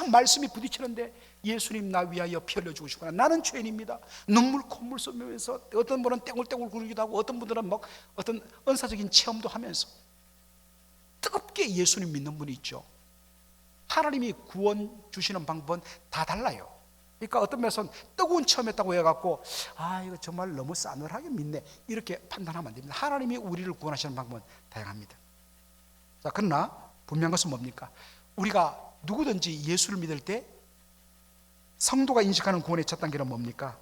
딱 말씀이 부딪히는데 예수님 나 위하여 피 흘려 죽으시구나, 나는 죄인입니다, 눈물 콧물 쏟으면서 어떤 분은 떼굴떼굴 굴기도 하고 어떤 분들은 막 어떤 은사적인 체험도 하면서 뜨겁게 예수님 믿는 분이 있죠. 하나님이 구원 주시는 방법은 다 달라요. 그러니까 어떤 면에서는 뜨거운 체험했다고 해갖고 이거 정말 너무 싸늘하게 믿네 이렇게 판단하면 안 됩니다. 하나님이 우리를 구원하시는 방법은 다양합니다. 자, 그러나 분명한 것은 뭡니까? 우리가 누구든지 예수를 믿을 때 성도가 인식하는 구원의 첫 단계는 뭡니까?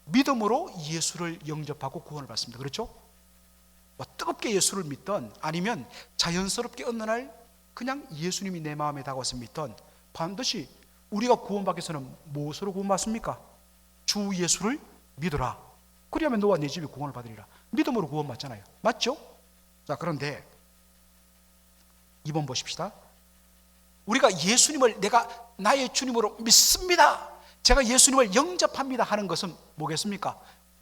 믿음으로 예수를 영접하고 구원을 받습니다. 그렇죠? 뜨겁게 예수를 믿던 아니면 자연스럽게 어느 날 그냥 예수님이 내 마음에 다가와서 믿던 반드시 우리가 구원받기 위해서는 무엇으로 구원받습니까? 주 예수를 믿어라. 그리하면 너와 내 집이 구원을 받으리라. 믿음으로 구원받잖아요. 맞죠? 자, 그런데 2번 보십시다. 우리가 예수님을 내가 나의 주님으로 믿습니다, 제가 예수님을 영접합니다 하는 것은 뭐겠습니까?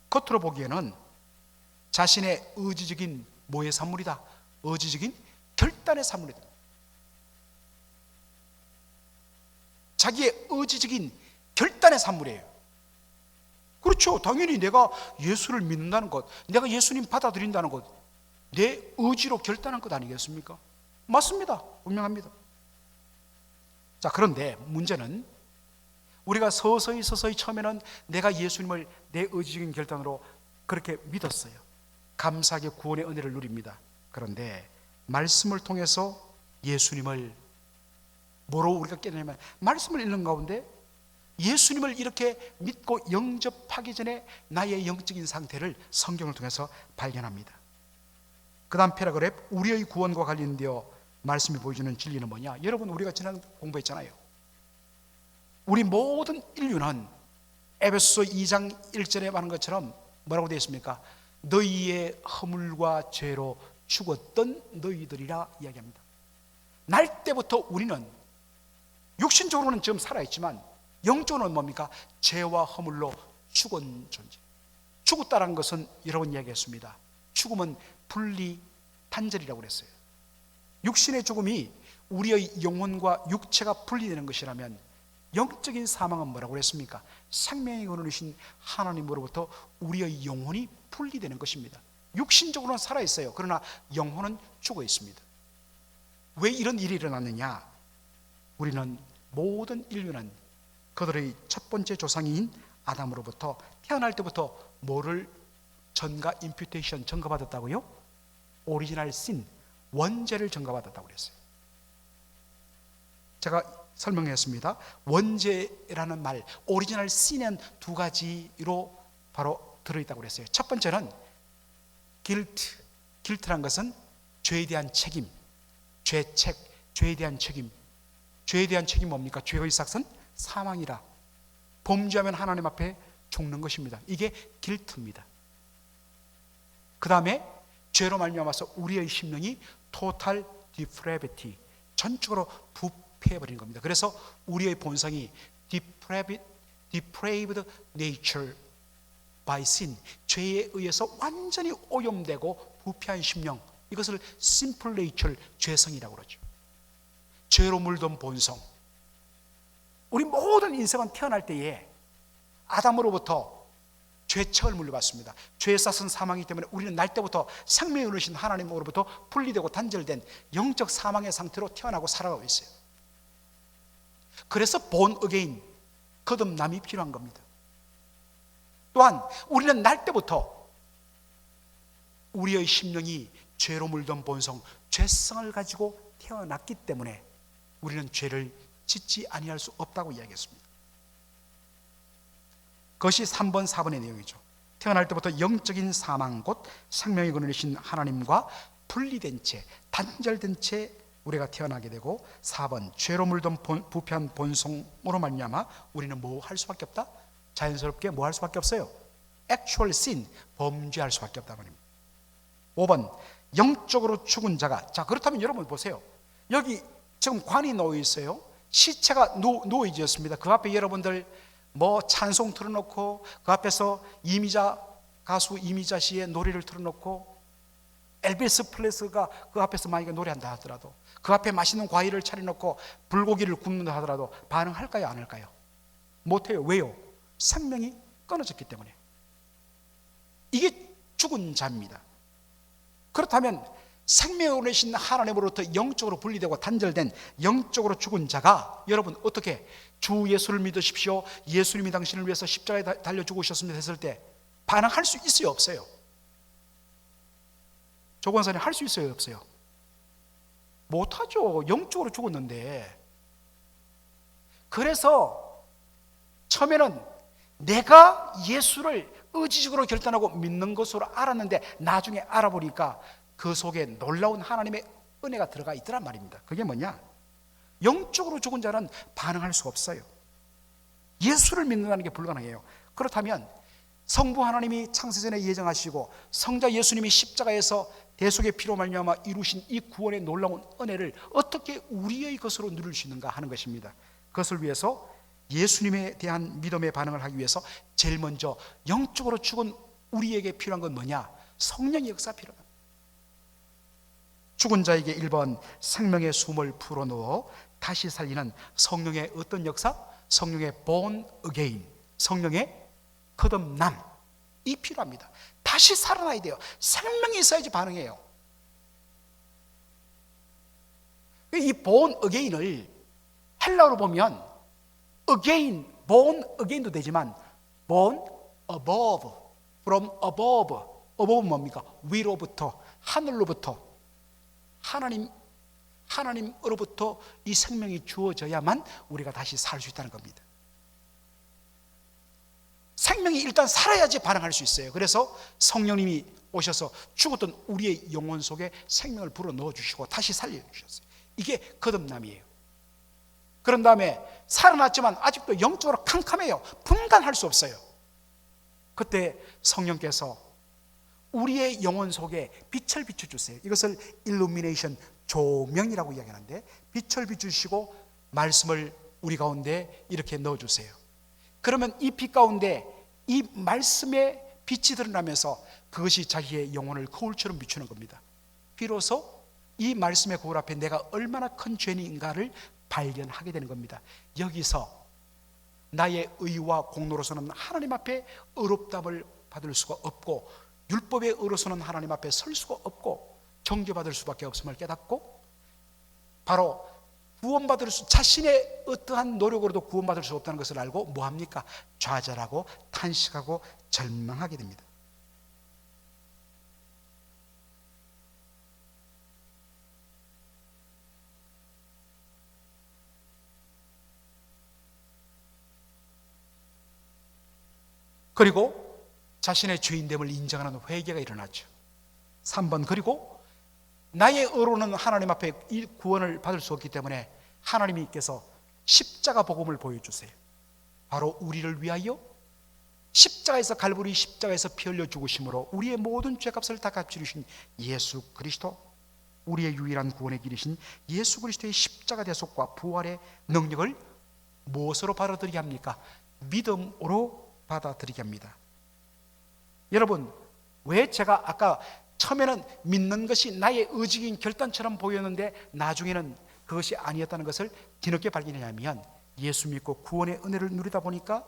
겉으로 보기에는 자신의 의지적인 뭐의 산물이다? 의지적인 결단의 산물이다. 자기의 의지적인 결단의 산물이에요. 그렇죠. 당연히 내가 예수를 믿는다는 것, 내가 예수님 받아들인다는 것, 내 의지로 결단한 것 아니겠습니까? 맞습니다. 분명합니다. 자, 그런데 문제는 우리가 서서히 처음에는 내가 예수님을 내 의지적인 결단으로 그렇게 믿었어요. 감사하게 구원의 은혜를 누립니다. 그런데 말씀을 통해서 예수님을 뭐로 우리가 깨닫냐면 말씀을 읽는 가운데 예수님을 이렇게 믿고 영접하기 전에 나의 영적인 상태를 성경을 통해서 발견합니다. 그 다음 패러그래프, 우리의 구원과 관련되어 말씀이 보여주는 진리는 뭐냐? 여러분, 우리가 지난 공부했잖아요. 우리 모든 인류는 에베소서 2장 1절에 말한 것처럼 뭐라고 되어 있습니까? 너희의 허물과 죄로 죽었던 너희들이라 이야기합니다. 날 때부터 우리는 육신적으로는 지금 살아있지만 영적으로는 뭡니까? 죄와 허물로 죽은 존재. 죽었다는 것은 여러 번 이야기했습니다. 죽음은 분리 단절이라고 그랬어요. 육신의 죽음이 우리의 영혼과 육체가 분리되는 것이라면 영적인 사망은 뭐라고 그랬습니까? 생명의 근원이신 하나님으로부터 우리의 영혼이 분리되는 것입니다. 육신적으로는 살아있어요. 그러나 영혼은 죽어 있습니다. 왜 이런 일이 일어났느냐? 우리는 모든 인류는 그들의 첫 번째 조상인 아담으로부터 태어날 때부터 뭐를 임퓨테이션 전가받았다고요? 오리지널 신, 원죄를 전가받았다고 그랬어요. 제가 설명했습니다. 원죄라는 말, 오리지널 신은 두 가지로 바로 들어있다고 그랬어요. 첫 번째는 길트란 것은 죄에 대한 책임, 죄책, 죄에 대한 책임. 죄에 대한 책임 뭡니까? 죄의 삭은 사망이라. 범죄하면 하나님 앞에 죽는 것입니다. 이게 길트입니다. 그 다음에 죄로 말미암아서 우리의 심령이 total depravity, 전적으로 부패해버린 겁니다. 그래서 우리의 본성이 depraved nature by sin, 죄에 의해서 완전히 오염되고 부패한 심령, 이것을 simple nature, 죄성이라고 그러죠. 죄로 물든 본성. 우리 모든 인생은 태어날 때에 아담으로부터 죄책을 물려받습니다. 죄의 싹은 사망이기 때문에 우리는 날 때부터 생명의 은혜신 하나님으로부터 분리되고 단절된 영적 사망의 상태로 태어나고 살아가고 있어요. 그래서 born again, 거듭남이 필요한 겁니다. 또한 우리는 날 때부터 우리의 심령이 죄로 물든 본성, 죄성을 가지고 태어났기 때문에 우리는 죄를 짓지 아니할 수 없다고 이야기했습니다. 그것이 3번, 4번의 내용이죠. 태어날 때부터 영적인 사망, 곧 생명의 근원이신 하나님과 분리된 채, 단절된 채 우리가 태어나게 되고, 4번, 죄로 물든 부패한 본성으로 말미암아 우리는 뭐 할 수밖에 없다? 자연스럽게 뭐 할 수밖에 없어요? actual sin, 범죄할 수밖에 없다 말입니다. 5번, 영적으로 죽은 자가. 자, 그렇다면 여러분 보세요. 여기 지금 관이 놓여 있어요. 시체가 놓여졌습니다. 그 앞에 여러분들 뭐 찬송 틀어놓고, 그 앞에서 가수 이미자 씨의 노래를 틀어놓고, 엘비스 프레슬리가 그 앞에서 만약에 노래한다 하더라도, 그 앞에 맛있는 과일을 차려놓고 불고기를 굽는다 하더라도 반응할까요, 안 할까요? 못해요. 왜요? 생명이 끊어졌기 때문에. 이게 죽은 자입니다. 그렇다면 생명을 내신 하나님으로부터 영적으로 분리되고 단절된 영적으로 죽은 자가 여러분 어떻게 주 예수를 믿으십시오, 예수님이 당신을 위해서 십자가에 달려 죽으셨습니다 했을 때 반응할 수 있어요 없어요? 조 권사님 할 수 있어요 없어요? 못하죠. 영적으로 죽었는데. 그래서 처음에는 내가 예수를 의지적으로 결단하고 믿는 것으로 알았는데 나중에 알아보니까 그 속에 놀라운 하나님의 은혜가 들어가 있더란 말입니다. 그게 뭐냐? 영적으로 죽은 자는 반응할 수가 없어요. 예수를 믿는다는 게 불가능해요. 그렇다면 성부 하나님이 창세전에 예정하시고 성자 예수님이 십자가에서 대속의 피로 말미암아 이루신 이 구원의 놀라운 은혜를 어떻게 우리의 것으로 누릴 수 있는가 하는 것입니다. 그것을 위해서 예수님에 대한 믿음의 반응을 하기 위해서 제일 먼저 영적으로 죽은 우리에게 필요한 건 뭐냐? 성령의 역사가 필요합니다. 죽은 자에게 1번 생명의 숨을 불어넣어 다시 살리는 성령의 어떤 역사? 성령의 born again, 성령의 거듭남이 필요합니다. 다시 살아나야 돼요. 생명이 있어야지 반응해요. 이 born again을 헬라어로 보면 again, born again도 되지만 born above, from above, above는 뭡니까? 위로부터, 하늘로부터, 하나님으로부터 이 생명이 주어져야만 우리가 다시 살 수 있다는 겁니다. 생명이 일단 살아야지 반응할 수 있어요. 그래서 성령님이 오셔서 죽었던 우리의 영혼 속에 생명을 불어넣어 주시고 다시 살려주셨어요. 이게 거듭남이에요. 그런 다음에 살아났지만 아직도 영적으로 캄캄해요. 분간할 수 없어요. 그때 성령께서 우리의 영혼 속에 빛을 비춰주세요. 이것을 일루미네이션, 조명이라고 이야기하는데 빛을 비추시고 말씀을 우리 가운데 이렇게 넣어주세요. 그러면 이 빛 가운데 이 말씀의 빛이 드러나면서 그것이 자기의 영혼을 거울처럼 비추는 겁니다. 비로소 이 말씀의 거울 앞에 내가 얼마나 큰 죄인인가를 발견하게 되는 겁니다. 여기서 나의 의와 공로로서는 하나님 앞에 의롭다함을 받을 수가 없고 율법의 의로서는 하나님 앞에 설 수가 없고 정죄받을 수밖에 없음을 깨닫고 바로 구원받을 수, 자신의 어떠한 노력으로도 구원받을 수 없다는 것을 알고 뭐합니까? 좌절하고 탄식하고 절망하게 됩니다. 그리고 자신의 죄인됨을 인정하는 회개가 일어나죠. 3번, 그리고 나의 의로는 하나님 앞에 이 구원을 받을 수 없기 때문에 하나님께서 십자가 복음을 보여주세요. 바로 우리를 위하여 십자가에서, 갈보리 십자가에서 피 흘려 죽으심으로 우리의 모든 죄값을 다 갚으신 예수 그리스도, 우리의 유일한 구원의 길이신 예수 그리스도의 십자가 대속과 부활의 능력을 무엇으로 받아들이게 합니까? 믿음으로 받아들이게 합니다. 여러분, 왜 제가 아까 처음에는 믿는 것이 나의 의지인 결단처럼 보였는데 나중에는 그것이 아니었다는 것을 뒤늦게 발견하냐면, 예수 믿고 구원의 은혜를 누리다 보니까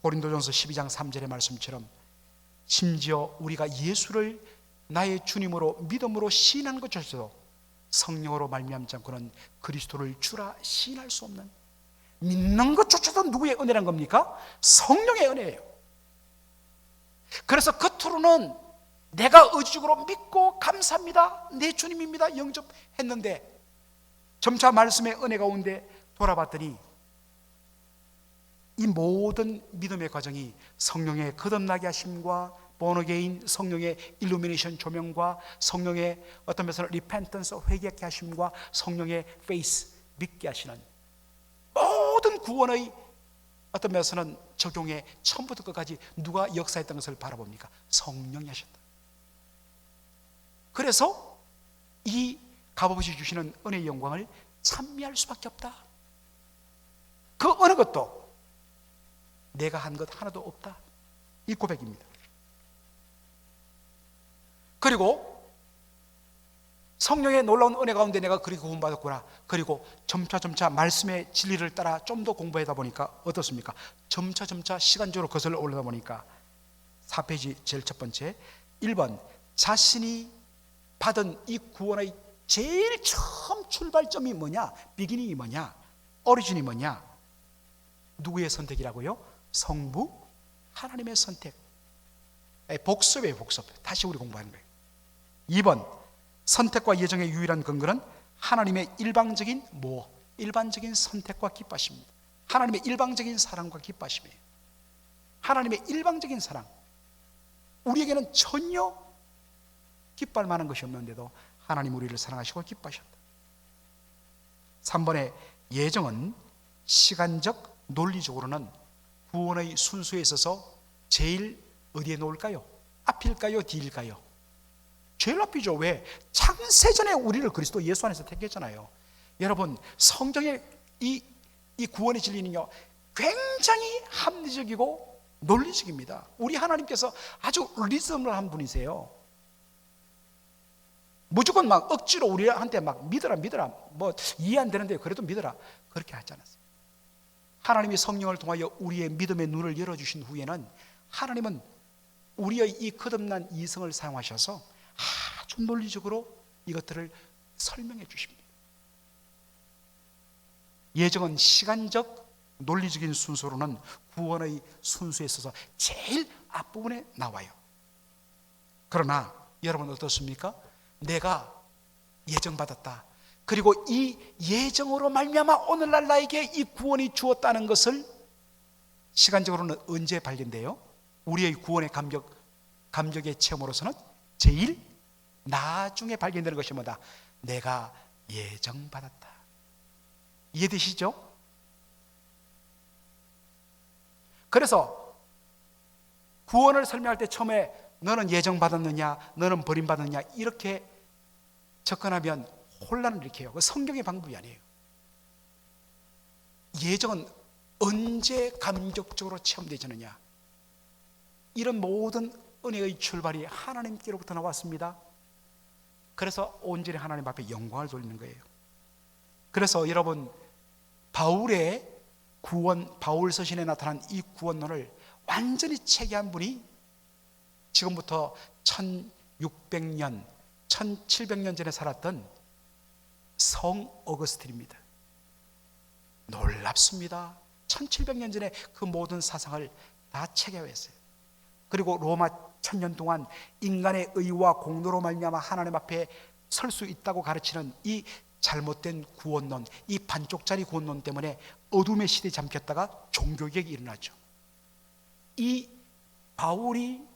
고린도전서 12장 3절의 말씀처럼 심지어 우리가 예수를 나의 주님으로 믿음으로 시인하는 것조차도 성령으로 말미암지 않고는 그리스도를 주라 시인할 수 없는, 믿는 것조차도 누구의 은혜란 겁니까? 성령의 은혜예요. 그래서 겉으로는 내가 의지적으로 믿고 감사합니다, 내 주님입니다 영접했는데 점차 말씀의 은혜 가운데 돌아봤더니 이 모든 믿음의 과정이 성령의 거듭나게 하심과 본어게인, 성령의 일루미네이션 조명과 성령의 어떤 면에서는 리펜턴스, 회개하게 하심과 성령의 페이스, 믿게 하시는 모든 구원의 어떤 면에서는 적용에 처음부터 끝까지 누가 역사했던 것을 바라봅니까? 성령이 하셨다. 그래서 이 값없이 주시는 은혜의 영광을 찬미할 수밖에 없다. 그 어느 것도 내가 한 것 하나도 없다, 이 고백입니다. 그리고 성령의 놀라운 은혜 가운데 내가 그렇게 구원받았구나. 그리고 점차 말씀의 진리를 따라 좀 더 공부하다 보니까 어떻습니까? 점차 시간적으로 거슬러 올라다 보니까 4페이지 제일 첫 번째, 1번 자신이 받은 이 구원의 제일 처음 출발점이 뭐냐? 비기닝이 뭐냐? 오리진이 뭐냐? 누구의 선택이라고요? 성부 하나님의 선택. 복습이에요, 복습. 다시 우리 공부하는 거예요. 2번, 선택과 예정의 유일한 근거는 하나님의 일방적인 일반적인 선택과 기뻐하십니다. 하나님의 일방적인 사랑과 기뻐하심이에요. 하나님의 일방적인 사랑. 우리에게는 전혀 기뻐할 만한 것이 없는데도 하나님 우리를 사랑하시고 기뻐하셨다. 3번의 예정은 시간적, 논리적으로는 구원의 순수에 있어서 제일 어디에 놓을까요? 앞일까요? 뒤일까요? 제일 앞이죠. 왜? 창세전에 우리를 그리스도 예수 안에서 택했잖아요. 여러분, 성경의 이 구원의 진리는요, 굉장히 합리적이고 논리적입니다. 우리 하나님께서 아주 리즈너블한 분이세요. 무조건 막 억지로 우리한테 막 믿어라 뭐 이해 안 되는데 그래도 믿어라, 그렇게 하지 않았어요. 하나님이 성령을 통하여 우리의 믿음의 눈을 열어주신 후에는 하나님은 우리의 이 거듭난 이성을 사용하셔서 아주 논리적으로 이것들을 설명해 주십니다. 예정은 시간적, 논리적인 순서로는 구원의 순수에 있어서 제일 앞부분에 나와요. 그러나 여러분 어떻습니까? 내가 예정받았다, 그리고 이 예정으로 말미암아 오늘날 나에게 이 구원이 주었다는 것을 시간적으로는 언제 발견돼요? 우리의 구원의 감격의 체험으로서는 제일 나중에 발견되는 것이 뭐다? 내가 예정받았다. 이해되시죠? 그래서 구원을 설명할 때 처음에 너는 예정받았느냐, 너는 버림받았느냐 이렇게 접근하면 혼란을 일으켜요. 그 성경의 방법이 아니에요. 예정은 언제 감격적으로 체험되지느냐, 이런 모든 은혜의 출발이 하나님께로부터 나왔습니다. 그래서 온전히 하나님 앞에 영광을 돌리는 거예요. 그래서 여러분, 바울의 바울 서신에 나타난 이 구원론을 완전히 체계한 분이 지금부터 1600년, 1700년 전에 살았던 성 어거스틴입니다. 놀랍습니다. 1700년 전에 그 모든 사상을 다 체계화했어요. 그리고 로마 1000년 동안 인간의 의와 공로로 말미암아 하나님 앞에 설 수 있다고 가르치는 이 잘못된 구원론, 이 반쪽짜리 구원론 때문에 어둠의 시대에 잠겼다가 종교개혁이 일어나죠. 이 바울이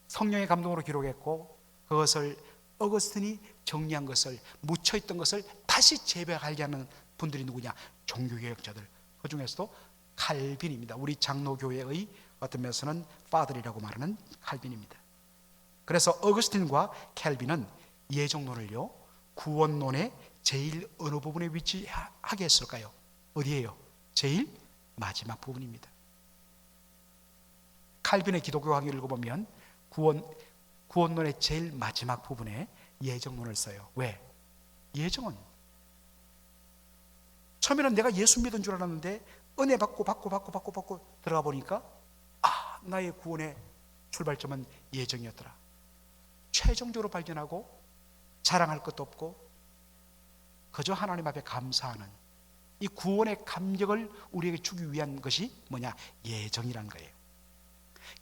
성령의 감동으로 기록했고, 그것을 어거스틴이 정리한 것을, 묻혀있던 것을 다시 재배하게 하는 분들이 누구냐? 종교개혁자들. 그 중에서도 칼빈입니다. 우리 장로교회의 어떤 면에서는 파들이라고 말하는 칼빈입니다. 그래서 어거스틴과 캘빈은 예정론을요, 구원론의 제일 어느 부분에 위치하게 했을까요? 어디예요? 제일 마지막 부분입니다. 칼빈의 기독교 강의를 읽어보면 구원론의 제일 마지막 부분에 예정론을 써요. 왜? 예정은 처음에는 내가 예수 믿은 줄 알았는데 은혜 받고 들어가 보니까 나의 구원의 출발점은 예정이었더라. 최종적으로 발견하고 자랑할 것도 없고 그저 하나님 앞에 감사하는 이 구원의 감격을 우리에게 주기 위한 것이 뭐냐? 예정이란 거예요.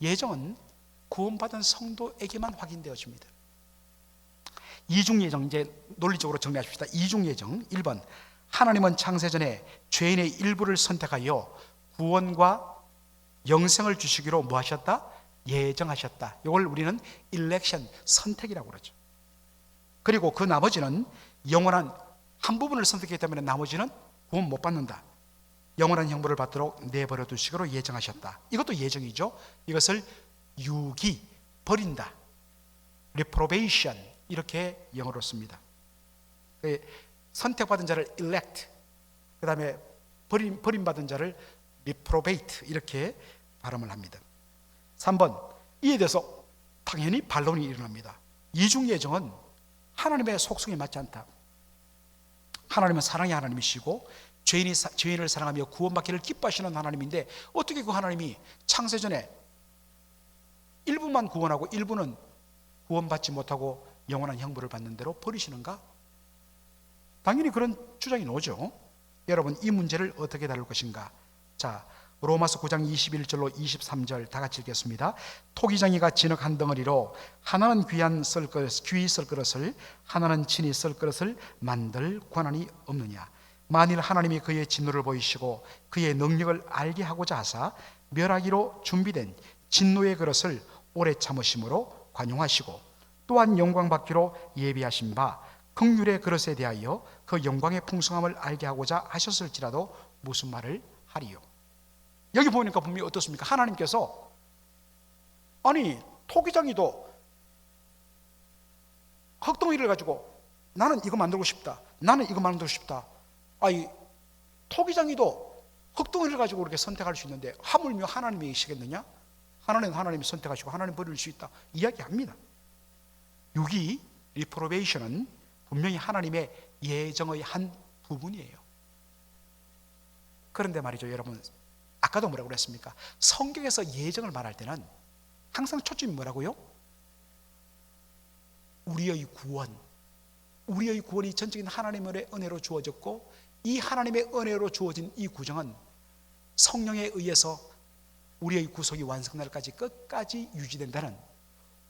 예정은 구원받은 성도에게만 확인되어집니다. 이중예정, 이제 논리적으로 정리하십시다. 이중예정 1번, 하나님은 창세전에 죄인의 일부를 선택하여 구원과 영생을 주시기로 뭐 하셨다? 예정하셨다. 이걸 우리는 일렉션, 선택이라고 그러죠. 그리고 그 나머지는 영원한 한 부분을 선택했기 때문에 나머지는 구원 못 받는다. 영원한 형벌을 받도록 내버려 두시기로 예정하셨다. 이것도 예정이죠. 이것을 유기, 버린다, reprobation 이렇게 영어로 씁니다. 선택받은 자를 elect, 그 다음에 버림받은 자를 reprobate 이렇게 발음을 합니다. 3번, 이에 대해서 당연히 반론이 일어납니다. 이중예정은 하나님의 속성에 맞지 않다. 하나님은 사랑의 하나님이시고 죄인을 사랑하며 구원받기를 기뻐하시는 하나님인데 어떻게 그 하나님이 창세전에 일부만 구원하고 일부는 구원받지 못하고 영원한 형벌을 받는 대로 버리시는가? 당연히 그런 주장이 나오죠. 여러분, 이 문제를 어떻게 다룰 것인가? 자, 로마서 9장 21절로 23절 다 같이 읽겠습니다. 토기장이가 진흙 한 덩어리로 하나는 귀히 썰 그릇을 하나는 친히 썰 그릇을 만들 권한이 없느냐? 만일 하나님이 그의 진노를 보이시고 그의 능력을 알게 하고자 하사 멸하기로 준비된 진노의 그릇을 오래 참으심으로 관용하시고 또한 영광 받기로 예비하신 바 긍휼의 그릇에 대하여 그 영광의 풍성함을 알게 하고자 하셨을지라도 무슨 말을 하리요? 여기 보니까 분명히 어떻습니까? 하나님께서 아니 토기장이도 흙덩이를 가지고 나는 이거 만들고 싶다, 나는 이거 만들고 싶다. 아니 토기장이도 흙덩이를 가지고 그렇게 선택할 수 있는데 하물며 하나님이 계시겠느냐? 하나님이 선택하시고 하나님 버릴 수 있다 이야기합니다. 6.2 리프로베이션은 분명히 하나님의 예정의 한 부분이에요. 그런데 말이죠, 여러분, 아까도 뭐라고 그랬습니까? 성경에서 예정을 말할 때는 항상 초점이 뭐라고요? 우리의 구원, 우리의 구원이 전적인 하나님의 은혜로 주어졌고, 이 하나님의 은혜로 주어진 이 구정은 성령에 의해서 우리의 구속이 완성될 까지 끝까지 유지된다는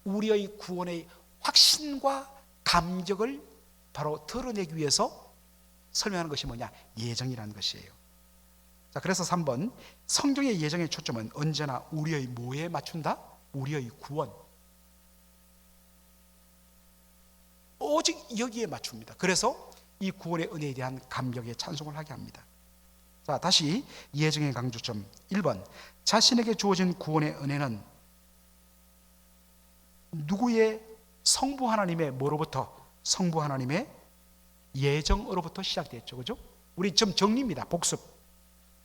우리의 구원의 확신과 감격을 바로 드러내기 위해서 설명하는 것이 뭐냐? 예정이라는 것이에요. 자, 그래서 3번, 성경의 예정의 초점은 언제나 우리의 뭐에 맞춘다? 우리의 구원, 오직 여기에 맞춥니다. 그래서 이 구원의 은혜에 대한 감격에 찬송을 하게 합니다. 자, 다시 예정의 강조점 1번, 자신에게 주어진 구원의 은혜는 누구의? 성부 하나님의 뭐로부터? 성부 하나님의 예정으로부터 시작됐죠. 그죠? 우리 좀 정리입니다. 복습.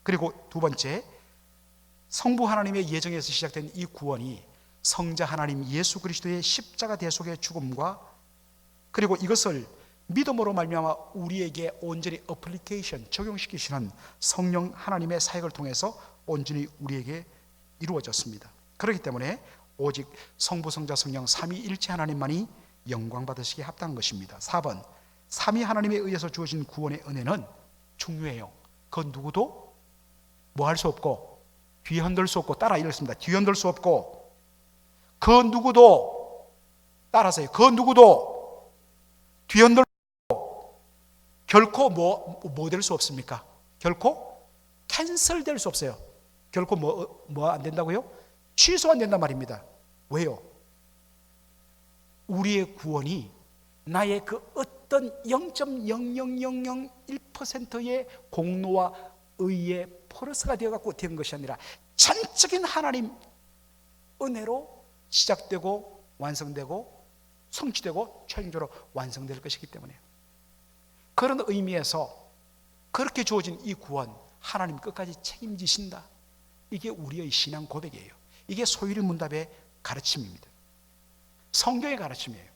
그리고 두 번째, 성부 하나님의 예정에서 시작된 이 구원이 성자 하나님 예수 그리스도의 십자가 대속의 죽음과 그리고 이것을 믿음으로 말미암아 우리에게 온전히 어플리케이션, 적용시키시는 성령 하나님의 사역을 통해서 온전히 우리에게 이루어졌습니다. 그렇기 때문에 오직 성부, 성자, 성령 삼위일체 하나님만이 영광 받으시기에 합당한 것입니다. 4번, 삼위 하나님에 의해서 주어진 구원의 은혜는 중요해요. 그 누구도 뭐 할 수 없고 뒤흔들 수 없고, 따라 이렇습니다. 뒤흔들 수 없고 그 누구도, 따라서요, 그 누구도 뒤흔들 수 없고 결코 뭐 될 수 없습니까? 결코 캔슬될 수 없어요. 결코 뭐 안 된다고요? 취소 안 된단 말입니다. 왜요? 우리의 구원이 나의 그 어떤 0.00001%의 공로와 의의 포러스가 되어갖고 된 것이 아니라 전적인 하나님 은혜로 시작되고 완성되고 성취되고 최종적으로 완성될 것이기 때문에, 그런 의미에서 그렇게 주어진 이 구원, 하나님 끝까지 책임지신다. 이게 우리의 신앙 고백이에요. 이게 소유리 문답의 가르침입니다. 성경의 가르침이에요.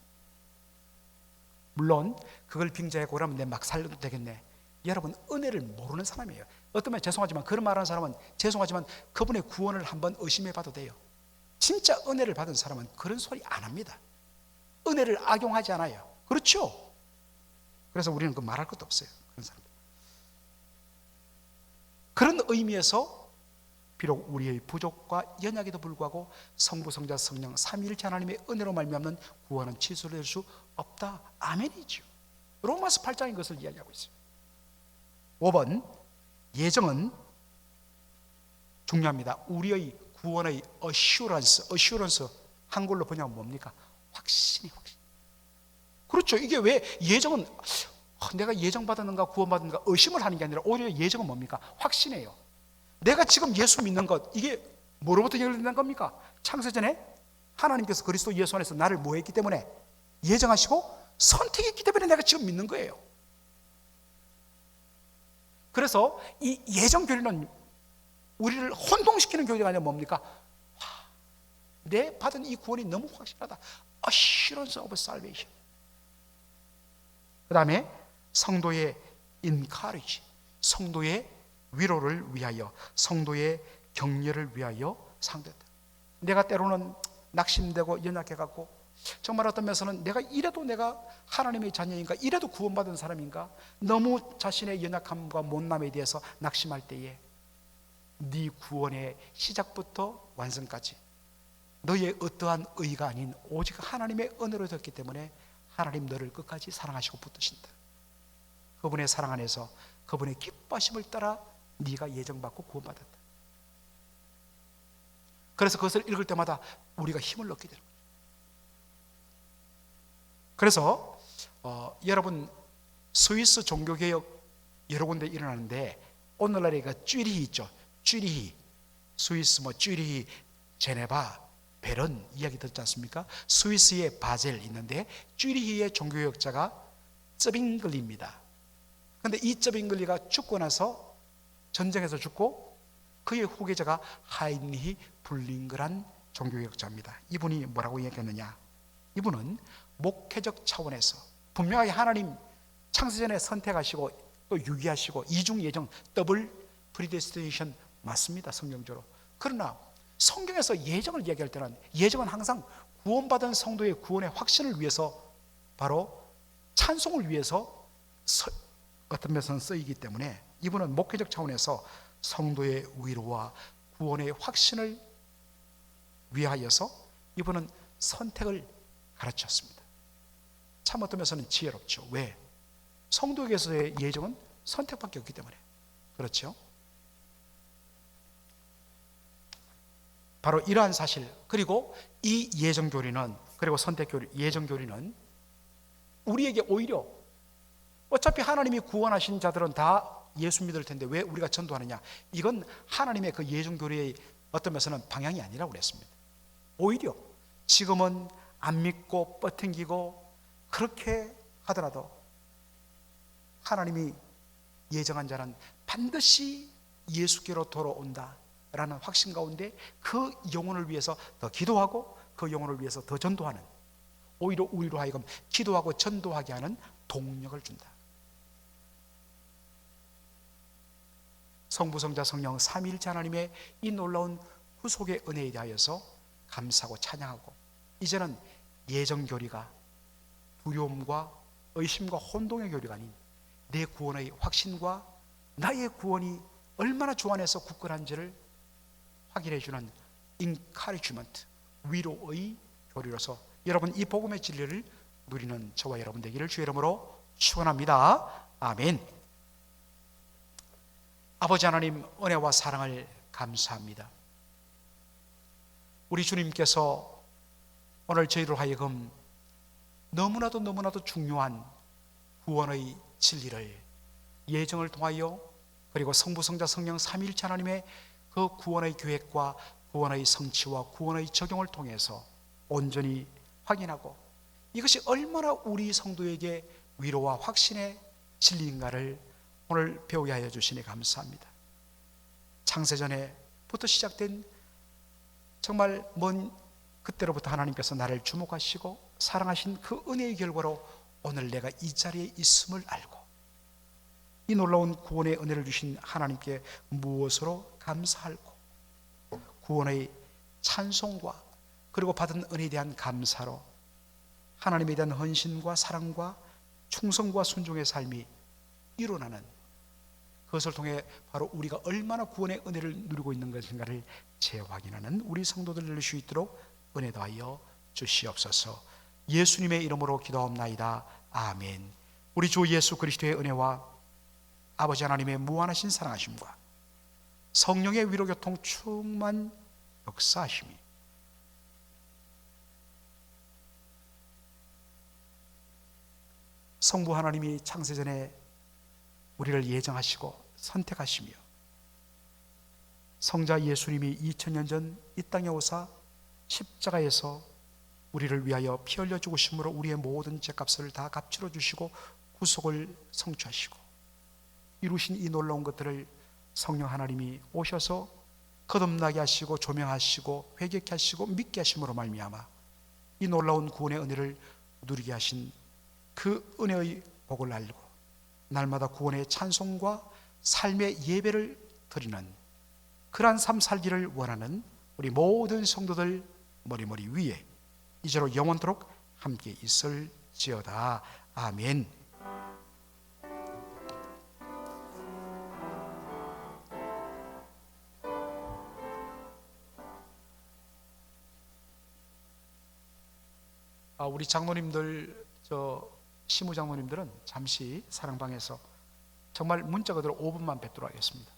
물론 그걸 빙자해 고라면 내 막 살려도 되겠네. 여러분, 은혜를 모르는 사람이에요. 어떤 말 죄송하지만 그런 말하는 사람은 죄송하지만 그분의 구원을 한번 의심해 봐도 돼요. 진짜 은혜를 받은 사람은 그런 소리 안 합니다. 은혜를 악용하지 않아요. 그렇죠? 그래서 우리는 그 말할 것도 없어요. 그런 사람들. 그런 의미에서 비록 우리의 부족과 연약에도 불구하고 성부, 성자, 성령 삼위일체 하나님의 은혜로 말미암는 구원은 취소될 수 없다. 아멘이죠. 로마서 8장이 그것을 이야기하고 있어요. 5번, 예정은 중요합니다. 우리의 구원의 어슈런스 한글로 번역하면 뭡니까? 확신. 그렇죠. 이게 왜 예정은 내가 예정받았는가 구원받았는가 의심을 하는 게 아니라 오히려 예정은 뭡니까? 확신이에요. 내가 지금 예수 믿는 것, 이게 뭐로부터 연결된다는 겁니까? 창세전에 하나님께서 그리스도 예수 안에서 나를 뭐 했기 때문에? 예정하시고 선택했기 때문에 내가 지금 믿는 거예요. 그래서 이 예정 교리는 우리를 혼동시키는 교리가 아니라 뭡니까? 내 받은 이 구원이 너무 확실하다. Assurance of salvation. 그 다음에 성도의 encourage, 성도의 위로를 위하여, 성도의 격려를 위하여 상대다. 내가 때로는 낙심되고 연약해갖고 정말 어떤 면에서는 내가 이래도 내가 하나님의 자녀인가, 이래도 구원받은 사람인가, 너무 자신의 연약함과 못남에 대해서 낙심할 때에 네 구원의 시작부터 완성까지 너의 어떠한 의가 아닌 오직 하나님의 은혜로 되었기 때문에 하나님 너를 끝까지 사랑하시고 붙드신다. 그분의 사랑 안에서 그분의 기뻐하심을 따라 네가 예정받고 구원받았다. 그래서 그것을 읽을 때마다 우리가 힘을 얻게 되는 거죠. 그래서 여러분, 스위스 종교개혁 여러 군데 일어나는데 오늘날에 그 쭈리히 있죠. 쭈리히, 스위스 쭈리히, 제네바, 베른 이야기 듣지 않습니까? 스위스의 바젤 있는데 쭈리히의 종교개혁자가 쩌빙글리입니다. 그런데 이 쩌빙글리가 죽고 나서 전쟁에서 죽고 그의 후계자가 하인리히 불링그란 종교개혁자입니다. 이분이 뭐라고 얘기했느냐? 이분은 목회적 차원에서 분명하게 하나님 창세전에 선택하시고 또 유기하시고 이중 예정 더블 프리데스티네이션 맞습니다, 성경적으로. 그러나 성경에서 예정을 얘기할 때는 예정은 항상 구원받은 성도의 구원의 확신을 위해서, 바로 찬송을 위해서 어떤 면에서는 쓰이기 때문에 이분은 목회적 차원에서 성도의 위로와 구원의 확신을 위하여서 이분은 선택을 가르쳤습니다. 참 어떤 면에서는 지혜롭죠. 왜? 성도에게서의 예정은 선택밖에 없기 때문에. 그렇죠? 바로 이러한 사실, 그리고 이 예정교리는, 그리고 선택교리, 예정교리는 우리에게 오히려 어차피 하나님이 구원하신 자들은 다 예수 믿을 텐데 왜 우리가 전도하느냐? 이건 하나님의 그 예정교리의 어떤 면에서는 방향이 아니라고 그랬습니다. 오히려 지금은 안 믿고 뻗팅기고 그렇게 하더라도 하나님이 예정한 자는 반드시 예수께로 돌아온다 라는 확신 가운데 그 영혼을 위해서 더 기도하고 그 영혼을 위해서 더 전도하는, 오히려 우리로 하여금 기도하고 전도하게 하는 동력을 준다. 성부, 성자, 성령 삼위일체 하나님의 이 놀라운 후속의 은혜에 대하여서 감사하고 찬양하고, 이제는 예정교리가 두려움과 의심과 혼동의 교리가 아닌 내 구원의 확신과 나의 구원이 얼마나 주 안에서 굳건한지를 확인해주는 encouragement, 위로의 교리로서 여러분 이 복음의 진리를 누리는 저와 여러분 되기를 주의 이름으로 축원합니다. 아멘. 아버지 하나님, 은혜와 사랑을 감사합니다. 우리 주님께서 오늘 저희로 하여금 너무나도 중요한 구원의 진리를 예정을 통하여, 그리고 성부, 성자, 성령 삼위일체 하나님의 그 구원의 계획과 구원의 성취와 구원의 적용을 통해서 온전히 확인하고 이것이 얼마나 우리 성도에게 위로와 확신의 진리인가를 오늘 배우게 하여 주시니 감사합니다. 창세전에부터 시작된 정말 먼 그때로부터 하나님께서 나를 주목하시고 사랑하신 그 은혜의 결과로 오늘 내가 이 자리에 있음을 알고 이 놀라운 구원의 은혜를 주신 하나님께 무엇으로 감사할고 구원의 찬송과 그리고 받은 은혜에 대한 감사로 하나님에 대한 헌신과 사랑과 충성과 순종의 삶이 일어나는, 그것을 통해 바로 우리가 얼마나 구원의 은혜를 누리고 있는 것인가를 재확인하는 우리 성도들 될 수 있도록 은혜 더하여 주시옵소서. 예수님의 이름으로 기도하옵나이다. 아멘. 우리 주 예수 그리스도의 은혜와 아버지 하나님의 무한하신 사랑하심과 성령의 위로교통 충만 역사하심이 성부 하나님이 창세전에 우리를 예정하시고 선택하시며 성자 예수님이 2000년 전 이 땅에 오사 십자가에서 우리를 위하여 피 흘려 죽으심으로 우리의 모든 죄값을 다 값치러 주시고 구속을 성취하시고 이루신 이 놀라운 것들을 성령 하나님이 오셔서 거듭나게 하시고 조명하시고 회개케 하시고 믿게 하심으로 말미암아 이 놀라운 구원의 은혜를 누리게 하신 그 은혜의 복을 알고 날마다 구원의 찬송과 삶의 예배를 드리는 그러한 삶 살기를 원하는 우리 모든 성도들 머리머리 위에 이제로 영원토록 함께 있을지어다. 아멘. 우리 장로님들, 시무 장로님들은 잠시 사랑방에서 정말 문자 그대로 5분만 뵙도록 하겠습니다.